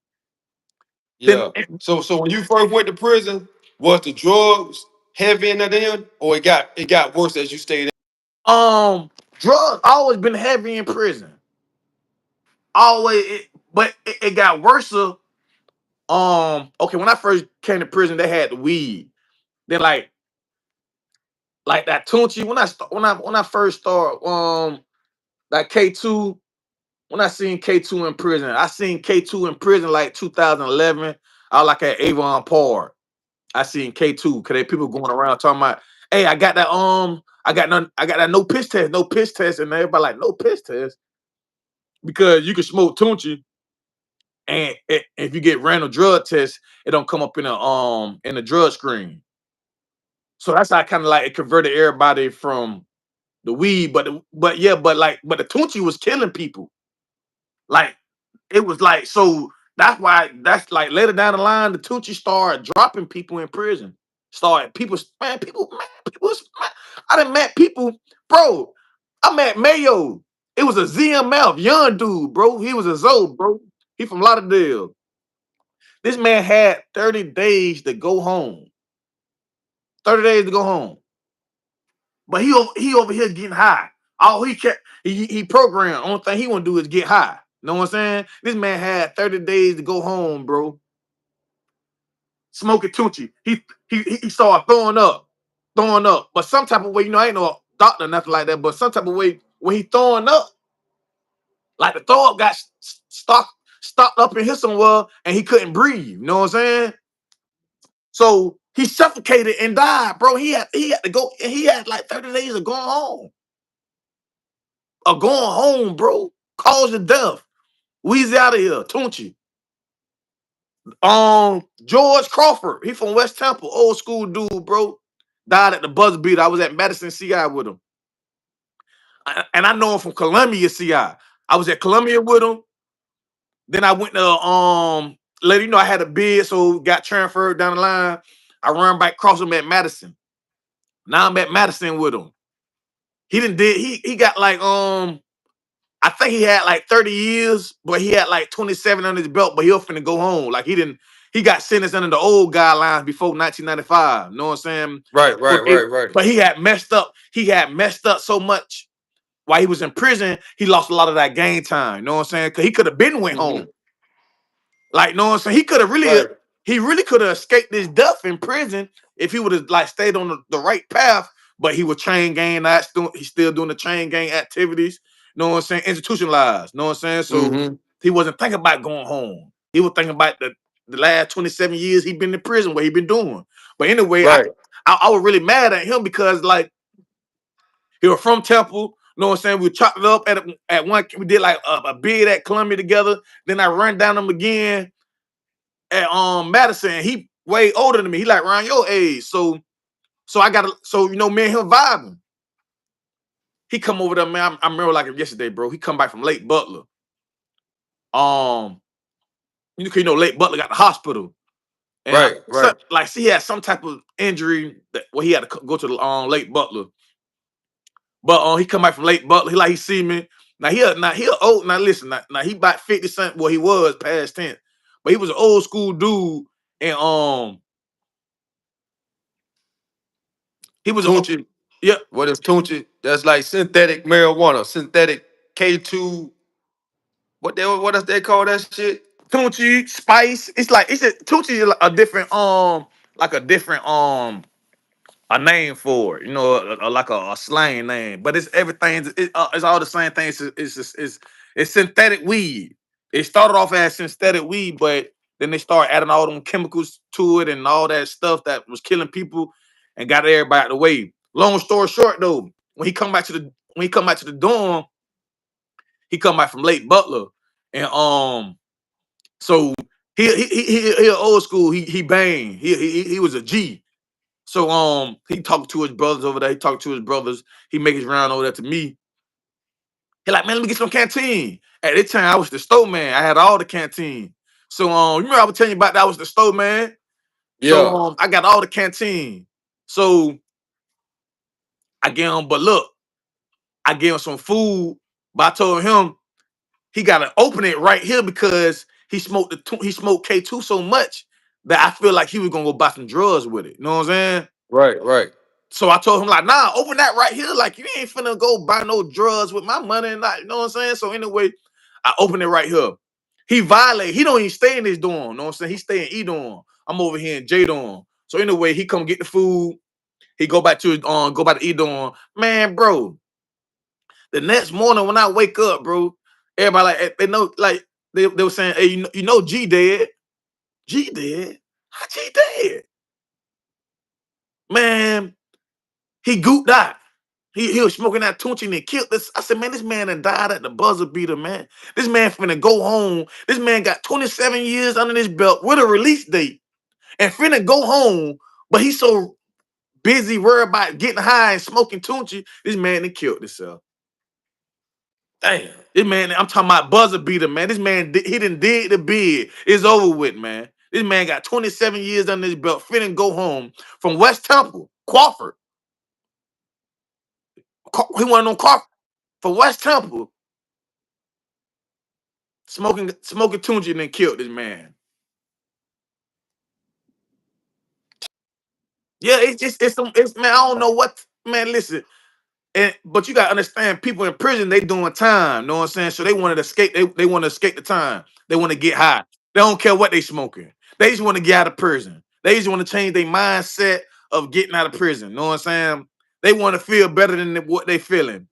Speaker 2: Then
Speaker 1: Yeah. So when you first went to prison, was the drugs heavy in there, or it got worse as you stayed in?
Speaker 2: drugs always been heavy in prison. Always, but it got worse. Okay, when I first came to prison, they had the weed. Then like that tunchi when I first started that K2. When I seen K2 in prison, I seen K2 in prison like 2011. I was like at Avon Park. I seen K2 because they people going around talking about, hey, I got that no piss test, no piss test, and everybody like no piss test because you can smoke Tunchi, and if you get random drug tests, it don't come up in the drug screen. So that's how kind of like it converted everybody from the weed, but yeah, but the Tunchi was killing people. Like it was like so that's like later down the line, the Tunchi started dropping people in prison. Started people, man, people, man, people. Man, I done met people, bro. I met Mayo. It was a ZMF, young dude, bro. He was a Zoe, bro. He from Lauderdale. This man had 30 days to go home. 30 days to go home. But he over here getting high. All he kept he programmed. Only thing he want to do is get high. Know what I'm saying? This man had 30 days to go home, bro. Smoking Tunchi. He started throwing up. But some type of way, I ain't no doctor, nothing like that. But some type of way, when he throwing up, like the throw up got stopped up in here somewhere, and he couldn't breathe. You know what I'm saying? So he suffocated and died, bro. He had to go. He had like 30 days of going home. Of going home, bro. Cause of death. Weezy out of here. Tunchi. George Crawford. He from West Temple. Old school dude, bro. Died at the buzz beat. I was at Madison CI with him. And I know him from Columbia CI. I was at Columbia with him. Then I went to later, I had a bid, so got transferred down the line. I run back across him at Madison. Now I'm at Madison with him. He got like I think he had like 30 years, but he had like 27 under his belt, but he was finna go home. Like he got sentenced under the old guidelines before 1995. You know what I'm saying?
Speaker 1: Right,
Speaker 2: But,
Speaker 1: right, right, right.
Speaker 2: but he had messed up. He had messed up so much while he was in prison, he lost a lot of that game time. You know what I'm saying? Because he could have been went
Speaker 1: Mm-hmm.
Speaker 2: home. Like, know what I'm saying?
Speaker 1: Right.
Speaker 2: He really could have escaped this death in prison if he would have like stayed on the right path. But he was chain gang, he's still doing the chain gang activities. Know what I'm saying? Institutionalized. Know what I'm saying? So
Speaker 1: Mm-hmm.
Speaker 2: he wasn't thinking about going home. He was thinking about the last 27 years he been in prison, what he been doing. But anyway,
Speaker 1: Right.
Speaker 2: I was really mad at him because like he was from Temple. Know what I'm saying? We chopped it up at one. We did like a bid at Columbia together. Then I ran down him again at Madison. He way older than me. He like around your age. So I got me and him vibing. He come over there, man. I remember like yesterday, bro. He come back from Lake Butler. Um, Lake Butler got the hospital, and
Speaker 1: Right. Right.
Speaker 2: he had some type of injury where he had to go to the Lake Butler. But he come back from Lake Butler. He see me. He old. Now listen. Now he about 50 cent. Well, he was past 10, but he was an old school dude, and he was
Speaker 1: Tunchi.
Speaker 2: yeah.
Speaker 1: What is Tunchi? That's like synthetic marijuana, synthetic K2. What else they call that shit?
Speaker 2: Tunchi, Spice. It's just Tunchi is a different like a different a name for it, like a slang name. But it's everything. It's all the same thing. It's synthetic weed. It started off as synthetic weed, but then they started adding all them chemicals to it and all that stuff that was killing people and got everybody out the way. Long story short, though, when he come back to the dorm, he come back from Lake Butler, and so he old school. He bang. He was a G. So he talked to his brothers over there. He talked to his brothers. He make his round over there to me. He like, man, let me get some canteen. At that time, I was the store man. I had all the canteen. So you remember I was telling you about that? I was the store man. So
Speaker 1: Yeah.
Speaker 2: I got all the canteen. So I gave him, but look, I gave him some food, but I told him he gotta open it right here because he smoked K2 so much that I feel like he was gonna go buy some drugs with it. You know what I'm saying?
Speaker 1: Right. Right.
Speaker 2: So I told him like, nah, open that right here. Like you ain't finna go buy no drugs with my money and not, you know what I'm saying? So anyway, I open it right here. He violate. He don't even stay in this dorm. You know what I'm saying? He stay in E dorm. I'm over here in J dorm. So anyway, he come get the food. He go back to his go back to E dorm. Man, bro. The next morning when I wake up, bro, everybody like they know like they were saying, hey, you know G dead. G dead? How G dead? Man, he gooped out. He was smoking that tunchi and he killed this. I said, man, this man done died at the buzzer beater, man. This man finna go home. This man got 27 years under his belt with a release date and finna go home. But he's so busy worried about getting high and smoking tunchi. This man done killed himself.
Speaker 1: Damn.
Speaker 2: This man, I'm talking about buzzer beater, man. This man, he done did the bid. It's over with, man. This man got 27 years under his belt, finna go home from West Temple, Crawford. He went on Crawford for West Temple, smoking tunji and then killed this man. Yeah, it's man. I don't know what man. Listen, but you gotta understand, people in prison they doing time. Know what I'm saying? So they want to escape. They want to escape the time. They want to get high. They don't care what they smoking. They just want to get out of prison. They just want to change their mindset of getting out of prison. Know what I'm saying? They want to feel better than what they feeling.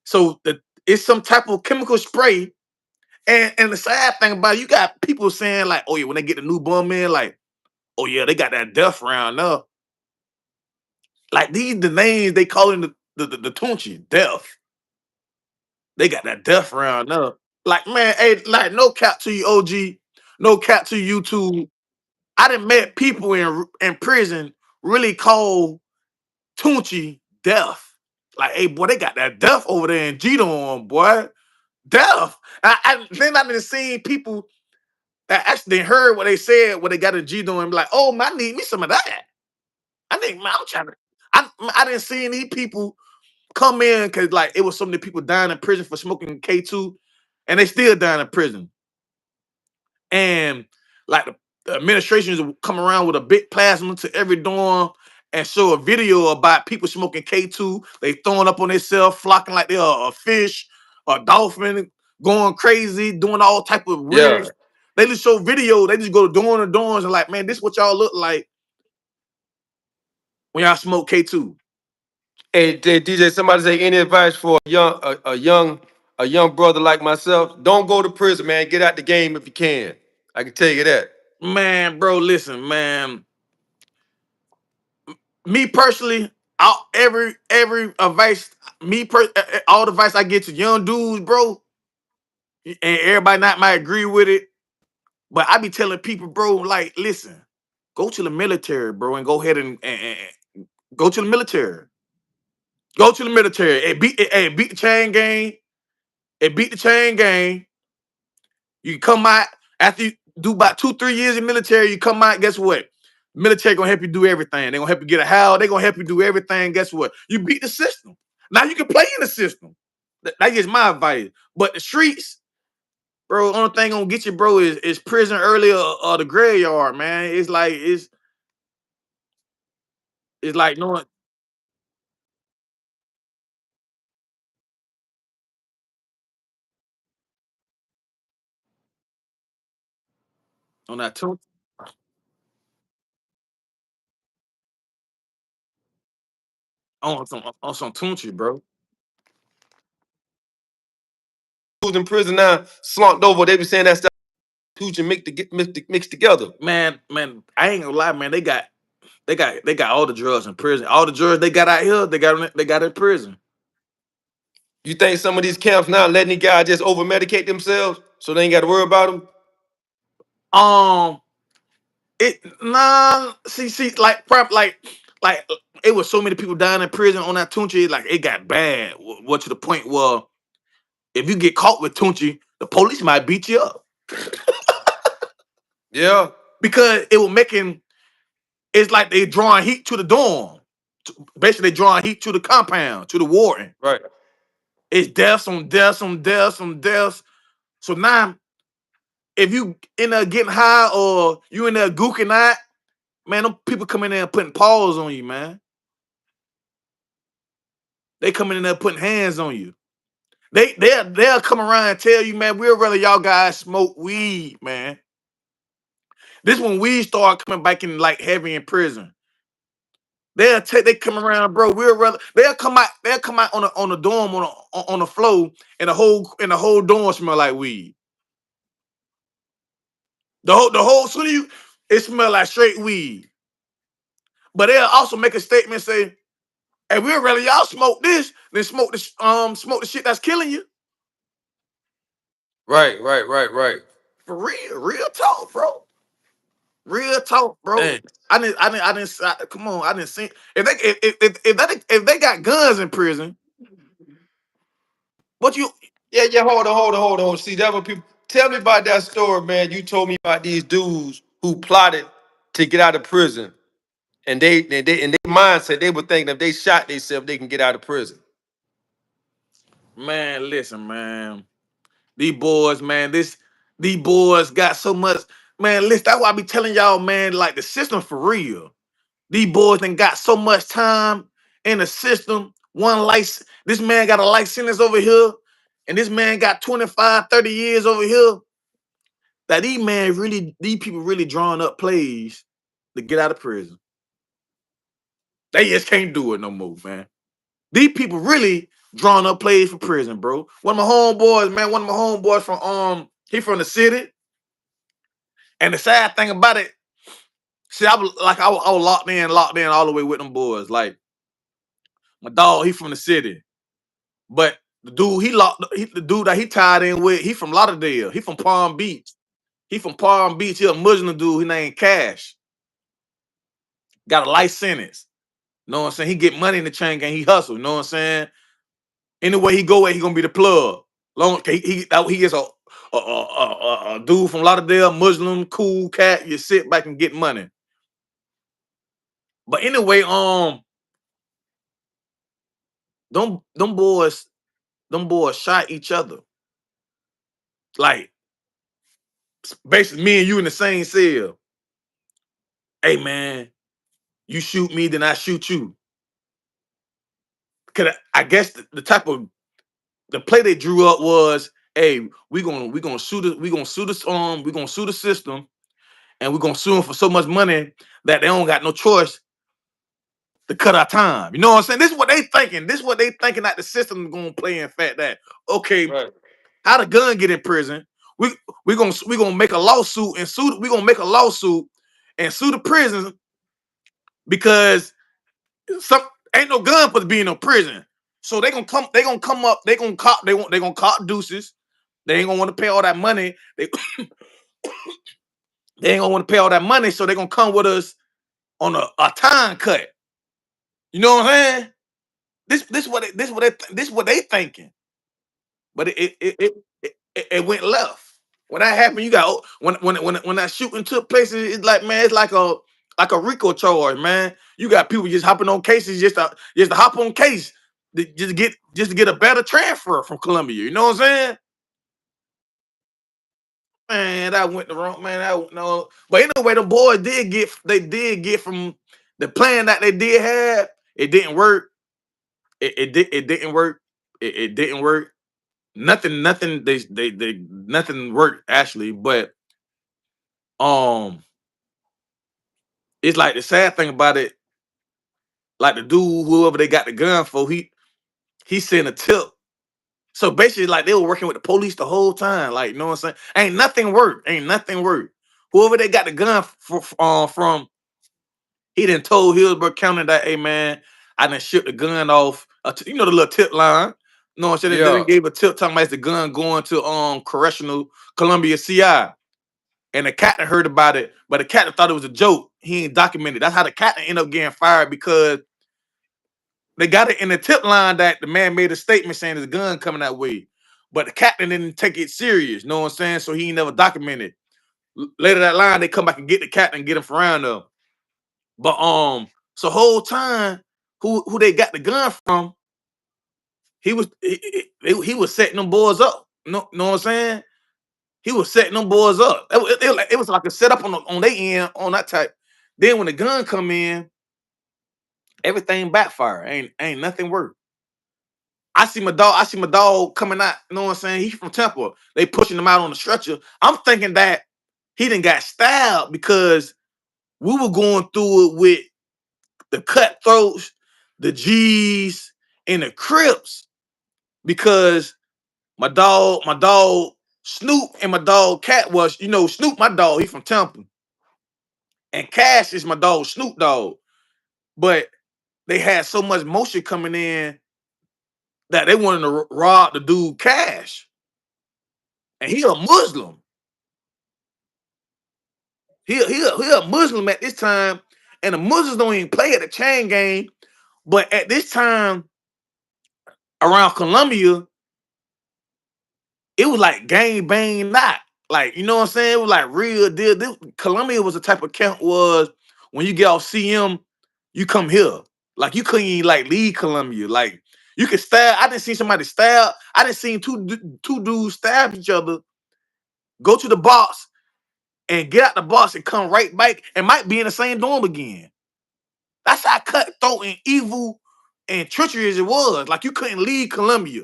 Speaker 2: So it's some type of chemical spray. And the sad thing about it, you got people saying like, oh yeah, when they get the new bum in, like, oh yeah, they got that death round up. Like these the names they calling the Tunchi, death. They got that death round up. Like, man, hey, like no cap to you, OG, no cap to YouTube. I done met people in prison really call Tunchi death. Like, hey, boy, they got that death over there in Gito on, boy. Death. Then I done seen people that actually heard what they said, what they got in G doing, like, oh, man, I need me some of that. I think, man, I'm trying to. I didn't see any people come in because like it was so many people dying in prison for smoking K2, and they still dying in prison. And like the administrations will come around with a big plasma to every dorm and show a video about people smoking K2. They throwing up on themselves, flocking like they're a fish, a dolphin, going crazy, doing all type of
Speaker 1: Yeah.
Speaker 2: weird. They just show video. They just go to dorm to dorms and like, man, this what y'all look like when y'all smoke K2.
Speaker 1: Hey, DJ, somebody say any advice for a young brother like myself? Don't go to prison, man. Get out the game if you can. I can tell you that.
Speaker 2: Man, bro, listen, man. Me personally, every advice, all the advice I get to young dudes, bro, and everybody not might agree with it, but I be telling people, bro, like, listen, go to the military, bro, and go ahead and go to the military. Go to the military and beat the chain gang. And beat the chain gang. You come out after you do about 2-3 years in military. You come out. Guess what? Military gonna help you do everything. They gonna help you get a house. They gonna help you do everything. Guess what? You beat the system. Now you can play in the system. That's just my advice. But the streets, bro, only thing gonna get you, bro, is prison early or the graveyard, man. It's like knowing on that tune on some Tunchi, bro.
Speaker 1: Who's in prison now, slumped over. They be saying that stuff huge and mixed together.
Speaker 2: Man, I ain't gonna lie, man. They got all the drugs in prison. All the drugs they got out here, they got in prison.
Speaker 1: You think some of these camps now letting these guys just over medicate themselves so they ain't got to worry about them?
Speaker 2: Um, it nah. See, like it was so many people dying in prison on that Tunchi. Like it got bad. What to the point where if you get caught with Tunchi, the police might beat you up
Speaker 1: Yeah.
Speaker 2: because it was making. It's like they drawing heat to the dorm. Basically, they drawing heat to the compound, to the warden.
Speaker 1: Right.
Speaker 2: It's deaths on deaths on deaths on deaths. So now, if you end up getting high or you in there gooking out, man, them people come in there and putting paws on you, man. They coming in there putting hands on you. They'll come around and tell you, man, we'd rather y'all guys smoke weed, man. This when weed start coming back in like heavy in prison. They come around, bro. We'll rather they'll come out on the dorm on the floor and the whole dorm smell like weed. The whole soon as you it smell like straight weed. But they'll also make a statement say, Hey, we'd rather y'all smoke this than smoke the shit that's killing you.
Speaker 1: Right, right, right, right.
Speaker 2: For real talk, bro. Real talk, bro.
Speaker 1: Dang.
Speaker 2: Come on, I didn't see if they got guns in prison. What you
Speaker 1: Yeah, yeah, hold on. See, that what people tell me about that story, man. You told me about these dudes who plotted to get out of prison. And they in their mindset, they would think that if they shot themselves, they can get out of prison.
Speaker 2: man? Listen, man. These boys, man. These boys got so much, man. Listen, that's why I be telling y'all, man. Like the system for real. These boys done got so much time in the system. One life, this man got a life sentence over here, and this man got 25, 30 years over here. That these people really drawing up plays to get out of prison. They just can't do it no more, man. These people really drawing up plays for prison, bro. One of my homeboys, man, one of my homeboys from he from the city. And the sad thing about it, see, I was locked in all the way with them boys. Like my dog, he from the city. But the dude that he tied in with, he from Lauderdale. He from Palm Beach. He from Palm Beach. He a Muslim dude. He named Cash. Got a life sentence. Know what I'm saying? He get money in the chain gang. He hustle. You know what I'm saying? Anyway he go where he gonna be the plug. Long he gets a dude from Lauderdale, Muslim, cool cat. You sit back and get money. But anyway, them boys shot each other. Like basically me and you in the same cell. Hey man, you shoot me, then I shoot you. Cause I guess the type of the play they drew up was, hey, we gonna sue the system, and we're gonna sue them for so much money that they don't got no choice to cut our time. You know what I'm saying? This is what they thinking. This is what they thinking that the system is gonna play in fact that okay,
Speaker 1: Right.
Speaker 2: how the gun get in prison? We we gonna make a lawsuit and sue. We gonna make a lawsuit and sue the prison because some ain't no gun supposed to be in no prison. So they gonna come up, they gonna cop deuces. They ain't gonna want to pay all that money. They ain't gonna want to pay all that money, so they gonna come with us on a time cut. You know what I'm saying? This what they thinking. But it went left. When that happened, you got when that shooting took place, it's like man, it's like a RICO charge, man. You got people just hopping on cases just to hop on case, just to get a better transfer from Columbia. You know what I'm saying? Man, that went the wrong man. No, but anyway, the boys did get from the plan that they did have. It didn't work. It didn't work. It didn't work. Nothing. They nothing worked actually. But um, it's like the sad thing about it. Like the dude, whoever they got the gun for, he sent a tip. So basically, like they were working with the police the whole time. Like you know what I'm saying? Ain't nothing worked. Ain't nothing worked. Whoever they got the gun from, he done told Hillsborough County that, hey man, I done shipped the gun off. You know the little tip line. You know what I'm saying? They done
Speaker 1: Yeah.
Speaker 2: gave a tip talking about the gun going to correctional Columbia CI. And the captain heard about it, but the captain thought it was a joke. He ain't documented. That's how the captain ended up getting fired because they got it in the tip line that the man made a statement saying there's a gun coming that way. But the captain didn't take it serious. You know what I'm saying? So he ain't never documented. Later that line, they come back and get the captain and get him from around them. But so whole time, who they got the gun from, he was setting them boys up. Know what I'm saying? He was setting them boys up. It was like a setup on their end on that type. Then when the gun come in, everything backfire. Ain't nothing work. I see my dog coming out. You know what I'm saying? He's from Temple. They pushing him out on the stretcher. I'm thinking that he didn't got stabbed because we were going through it with the cutthroats, the G's, and the Crips. Because my dog Snoop and my dog Cat was, Snoop, my dog, he from Temple. And Cash is my dog, Snoop dog. But they had so much motion coming in that they wanted to rob the dude cash. And he a Muslim. He a Muslim at this time. And the Muslims don't even play at the chain game. But at this time, around Colombia, it was like gang bang not. Like, you know what I'm saying? It was like real deal. Colombia was the type of camp was when you get off CM, you come here. Like you couldn't even like leave Colombia. Like you could stab. I didn't see somebody stab. I didn't see two dudes stab each other, go to the box and get out the box and come right back and might be in the same dorm again. That's how cutthroat and evil and treacherous it was. Like you couldn't leave Colombia.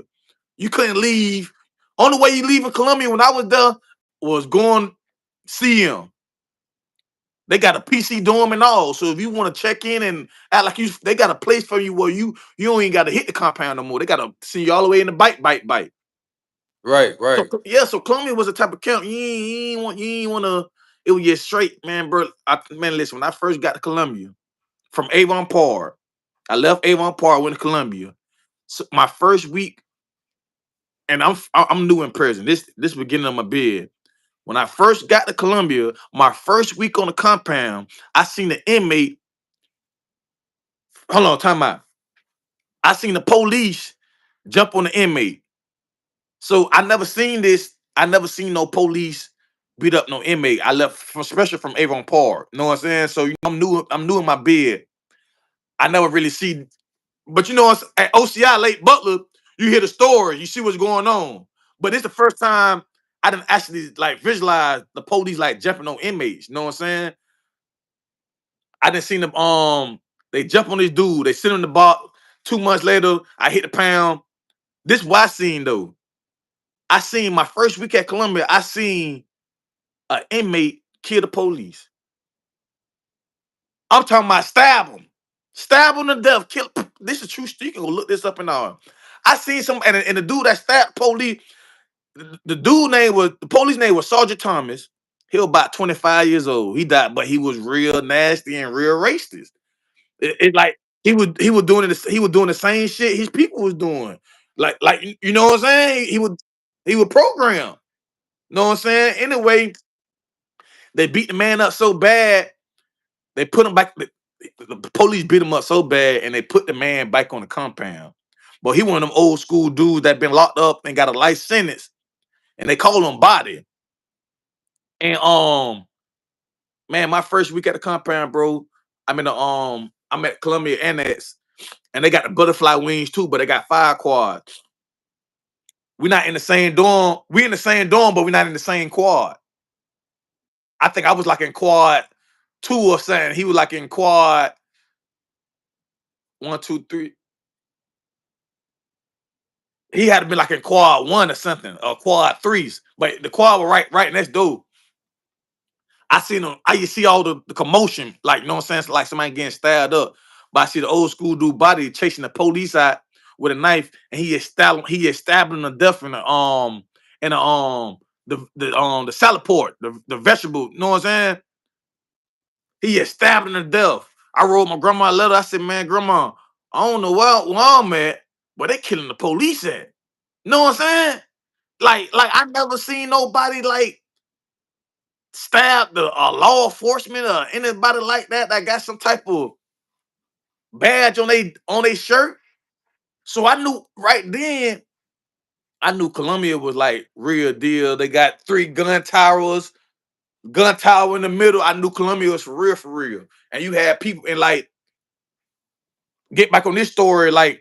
Speaker 2: You couldn't leave. Only way you leave in Colombia when I was there was going see him. They got a PC dorm and all. So if you want to check in and act like you, they got a place for you where you don't even got to hit the compound no more. They got to see you all the way in the bite.
Speaker 1: Right,
Speaker 2: So
Speaker 1: right.
Speaker 2: yeah, so Colombia was the type of camp you ain't want to. It was just straight, man, bro. Man, listen, when I first got to Colombia from Avon Park, I left Avon Park, went to Colombia. So my first week, and I'm new in prison. This beginning of my bid. When I first got to Columbia, my first week on the compound, I seen the inmate. Hold on, time out. I seen the police jump on the inmate. So I never seen this. I never seen no police beat up no inmate. I left from especially from Avon Park. You know what I'm saying? So I'm new. I'm new in my bed. I never really see. But you know, at OCI Lake Butler, you hear the story. You see what's going on. But it's the first time I didn't actually like visualize the police like jumping on inmates. You know what I'm saying? I didn't see them. They jump on this dude. They sit on the box. 2 months later, I hit the pound. This what I seen though. I seen my first week at Columbia. I seen an inmate kill the police. I'm talking about stab him to death. Kill. This is true. You can go look this up and all. I seen some, and the dude that stabbed police. The dude name was the police name was Sergeant Thomas. He was about 25 years old. He died, but he was real nasty and real racist. It like he was doing it. He was doing the same shit his people was doing. Like you know what I'm saying? He would program. You know what I'm saying? Anyway, they beat the man up so bad they put him back. The police beat him up so bad, and they put the man back on the compound. But he one of them old school dudes that been locked up and got a life sentence, and they call him body. And man, my first week at the compound, bro. I'm at Columbia Annex, and they got the butterfly wings too, but they got fire quads. We're not in the same dorm. We in the same dorm, but we're not in the same quad. I think I was like in quad 2 or something. He was like in quad 1, 2, 3. He had to be like in quad 1 or something, or quad 3s. But the quad was right next door. I seen him. I you see all the commotion, like you know what I'm saying, like somebody getting stabbed up. But I see the old school dude body chasing the police out with a knife, and he is stabbing him to death in the salad port, the vegetable. You know what I'm saying? He is stabbing him to death. I wrote my grandma a letter. I said, man, grandma, I don't know where I'm at, but they killing the police at. You know what I'm saying? Like I never seen nobody like stab the law enforcement or anybody like that got some type of badge on they shirt. So I knew right then, I knew Columbia was like real deal. They got 3 gun tower in the middle. I knew Columbia was for real. And you had people and like get back on this story, that,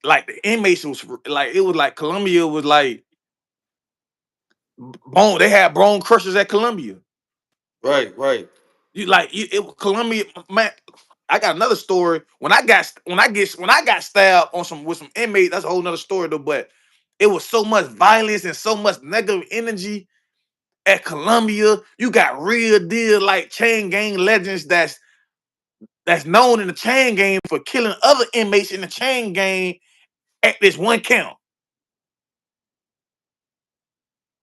Speaker 2: like the inmates was like it was like Columbia was like bone. They had bone crushers at Columbia.
Speaker 1: Right, right.
Speaker 2: It Columbia, man. I got another story. When I got stabbed on some with some inmates, that's a whole nother story though. But it was so much violence and so much negative energy at Columbia. You got real deal like chain gang legends that's known in the chain gang for killing other inmates in the chain gang at this one camp.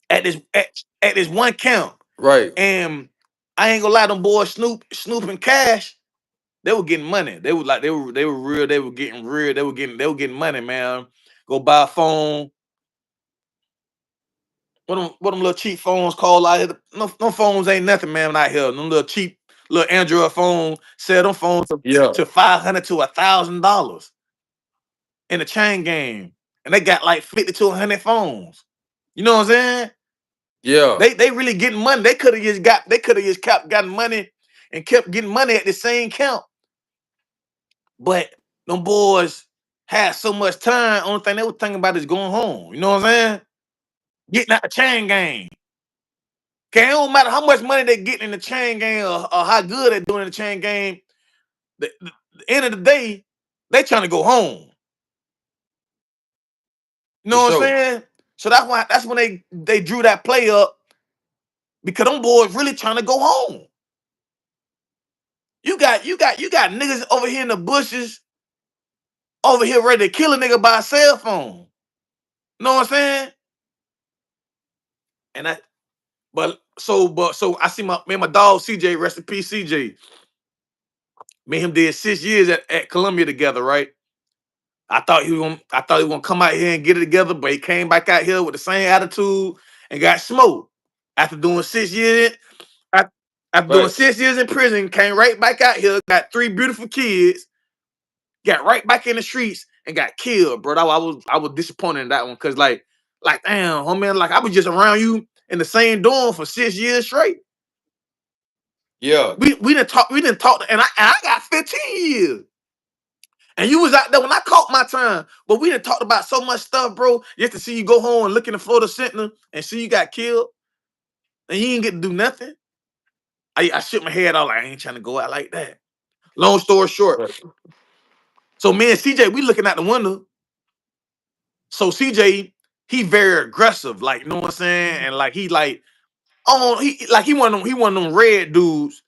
Speaker 2: At this one camp.
Speaker 1: Right.
Speaker 2: And I ain't gonna lie, them boys Snoop and Cash. They were getting money. They were like they were real. They were getting real. They were getting money, man. Go buy a phone. What them little cheap phones called out here? No phones ain't nothing, man. Out here, them little cheap little Android phone. Sell them phones
Speaker 1: Yeah.
Speaker 2: to $500 to $1,000 in the chain game, and they got like 50 to 100 phones. You know what I'm saying?
Speaker 1: Yeah.
Speaker 2: They really getting money. They could have just kept gotten money and kept getting money at the same count. But them boys had so much time. Only thing they were thinking about is going home. You know what I'm saying? Getting out the chain game. Okay, it don't matter how much money they getting in the chain game or how good they're doing in the chain game. The end of the day, they trying to go home. You
Speaker 1: For
Speaker 2: know what I'm
Speaker 1: sure.
Speaker 2: saying? So that's when they drew that play up because them boys really trying to go home. You got niggas over here in the bushes, over here ready to kill a nigga by a cell phone. You know what I'm saying? And I but so I see my dog CJ, rest in peace, CJ. Me and him did 6 years at Columbia together, right? I thought he was gonna come out here and get it together, but he came back out here with the same attitude and got smoked. After doing 6 years, af- after doing
Speaker 1: Right.
Speaker 2: 6 years in prison, came right back out here, got three beautiful kids, got right back in the streets and got killed, bro. I was disappointed in that one because like damn, homie, like I was just around you in the same dorm for 6 years straight.
Speaker 1: Yeah.
Speaker 2: We didn't talk, and I got 15 years. And you was out there when I caught my time. But we done talked about so much stuff, bro. Just to see you go home and look in the Florida Sentinel and see you got killed and you didn't get to do nothing. I shook my head out like I ain't trying to go out like that. Long story short.
Speaker 1: Right.
Speaker 2: So me and CJ, we looking out the window. So CJ, he very aggressive, like you know what I'm saying? And like he like, oh, he one of them red dudes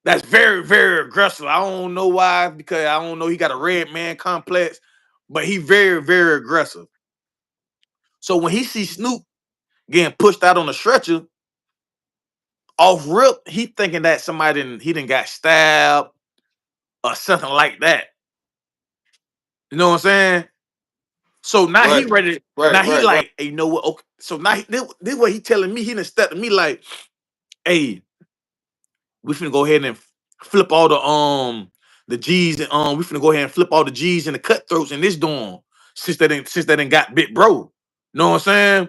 Speaker 2: that's very, very aggressive. I don't know why, because I don't know, he got a red man complex, but he very, very aggressive. So when he sees Snoop getting pushed out on the stretcher, off rip, he thinking that he didn't got stabbed or something like that. You know what I'm saying? So now he
Speaker 1: Right.
Speaker 2: ready. Now
Speaker 1: Right.
Speaker 2: he
Speaker 1: Right. Right.
Speaker 2: like, hey, you know what? Okay. So now this what he telling me. He done stepped to me like, hey, we finna go ahead and flip all the G's and we finna go ahead and flip all the G's and the cutthroats in this dorm since they didn't got bit bro. You know what I'm saying?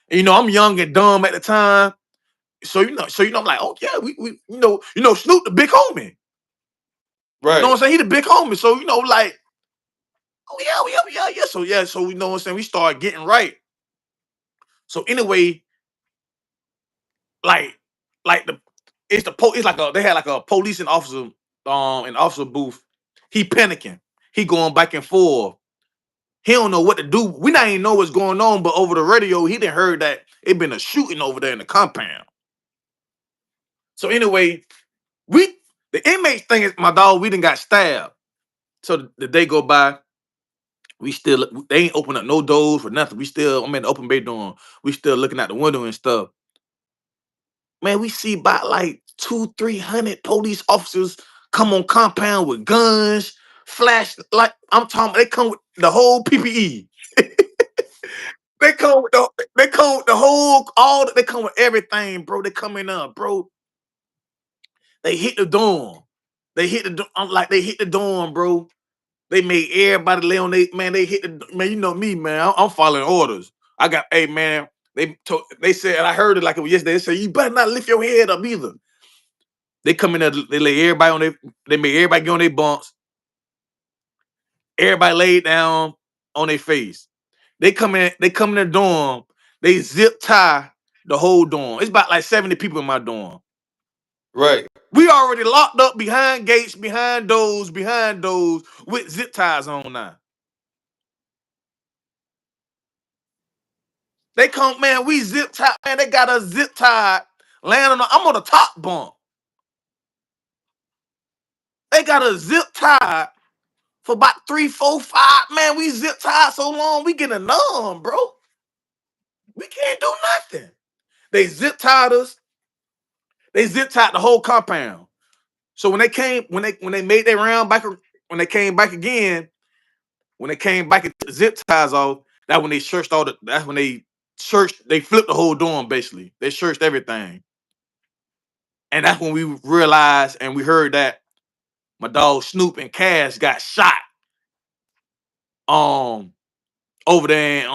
Speaker 2: And, I'm young and dumb at the time. So I'm like, oh yeah, we Snoop the big homie. You know what
Speaker 1: Right.
Speaker 2: I'm saying? He the big homie. So like, oh yeah. So yeah, so you know what I'm saying? We started getting right. So anyway, like like the it's like they had like a police and officer an officer booth. He panicking. He going back and forth. He don't know what to do. We not even know what's going on, but over the radio, he didn't heard that it been a shooting over there in the compound. So anyway, we the inmates think it's my dog, we didn't got stabbed. So the day go by, they ain't open up no doors for nothing. I'm in the open bay door. We still looking out the window and stuff. Man, we see about like 200-300 police officers come on compound with guns, flash, like I'm talking. They come with the whole PPE. They come with the whole they come with everything, bro. They come in bro. They hit the dorm. They hit the dorm, bro. They made everybody lay on they man. They hit the man. You know me, man. I'm following orders. Hey man. They said, and I heard it like it was yesterday. They said you better not lift your head up either. They come in there. They lay everybody on their. They made everybody get on their bunks. Everybody laid down on their face. They come in. They come in the dorm. They zip tie the whole dorm. It's about like 70 people in my dorm.
Speaker 1: Right.
Speaker 2: We already locked up behind gates, behind doors with zip ties on now. They come, man, we zip tie, man, they got us zip tied, I'm on the top bunk. They got us zip tied for about 3, 4, 5. Man, we zip tied so long, we getting numb, bro. We can't do nothing. They zip tied us. They zip tied the whole compound. So when they made their round back, when they came back again, when they came back and took the zip ties off, that when they searched all the that's when they searched, they flipped the whole dorm basically. They searched everything. And that's when we realized and we heard that my dog Snoop and Cash got shot um over there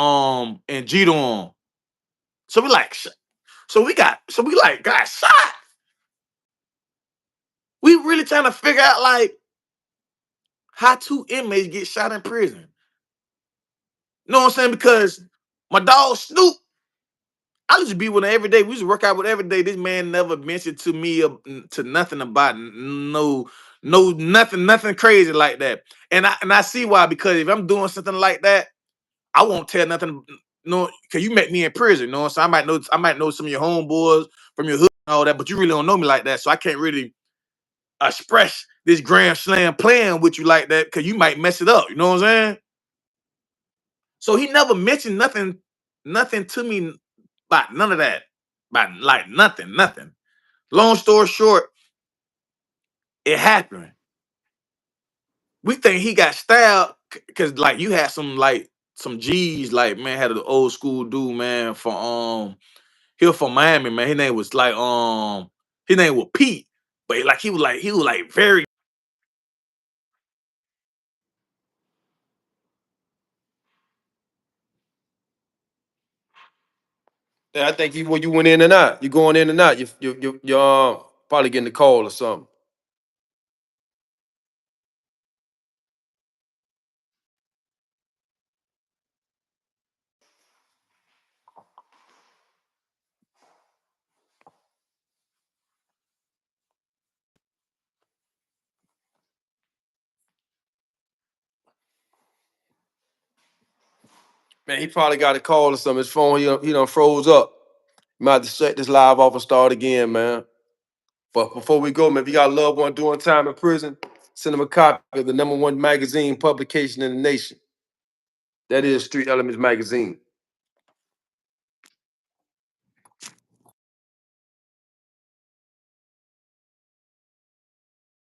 Speaker 2: in G dorm. So we like so we like got shot. We really trying to figure out like how two inmates get shot in prison. You know what I'm saying? Because my dog Snoop, I used to be with him every day. We used to work out with every day. This man never mentioned to me to nothing about nothing crazy like that. And I see why, because if I'm doing something like that, I won't tell nothing. No, because you met me in prison, you know. So I might know some of your homeboys from your hood and all that, but you really don't know me like that. So I can't really express this grand slam playing with you like that because you might mess it up. You know what I'm saying? So he never mentioned nothing to me about none of that. About like nothing. Long story short, it happened. We think he got stabbed because like you had some G's, like man, had an old school dude, man, for he was from Miami, man. His name was Pete. But like he was like very.
Speaker 1: Yeah, I think when you went in and out, you going in and out. You probably getting a call or something. Man, he probably got a call or something. His phone, he done froze up. Might have to shut this live off and start again, man. But before we go, man, if you got a loved one doing time in prison, send them a copy of the #1 magazine publication in the nation. That is Street Elements Magazine.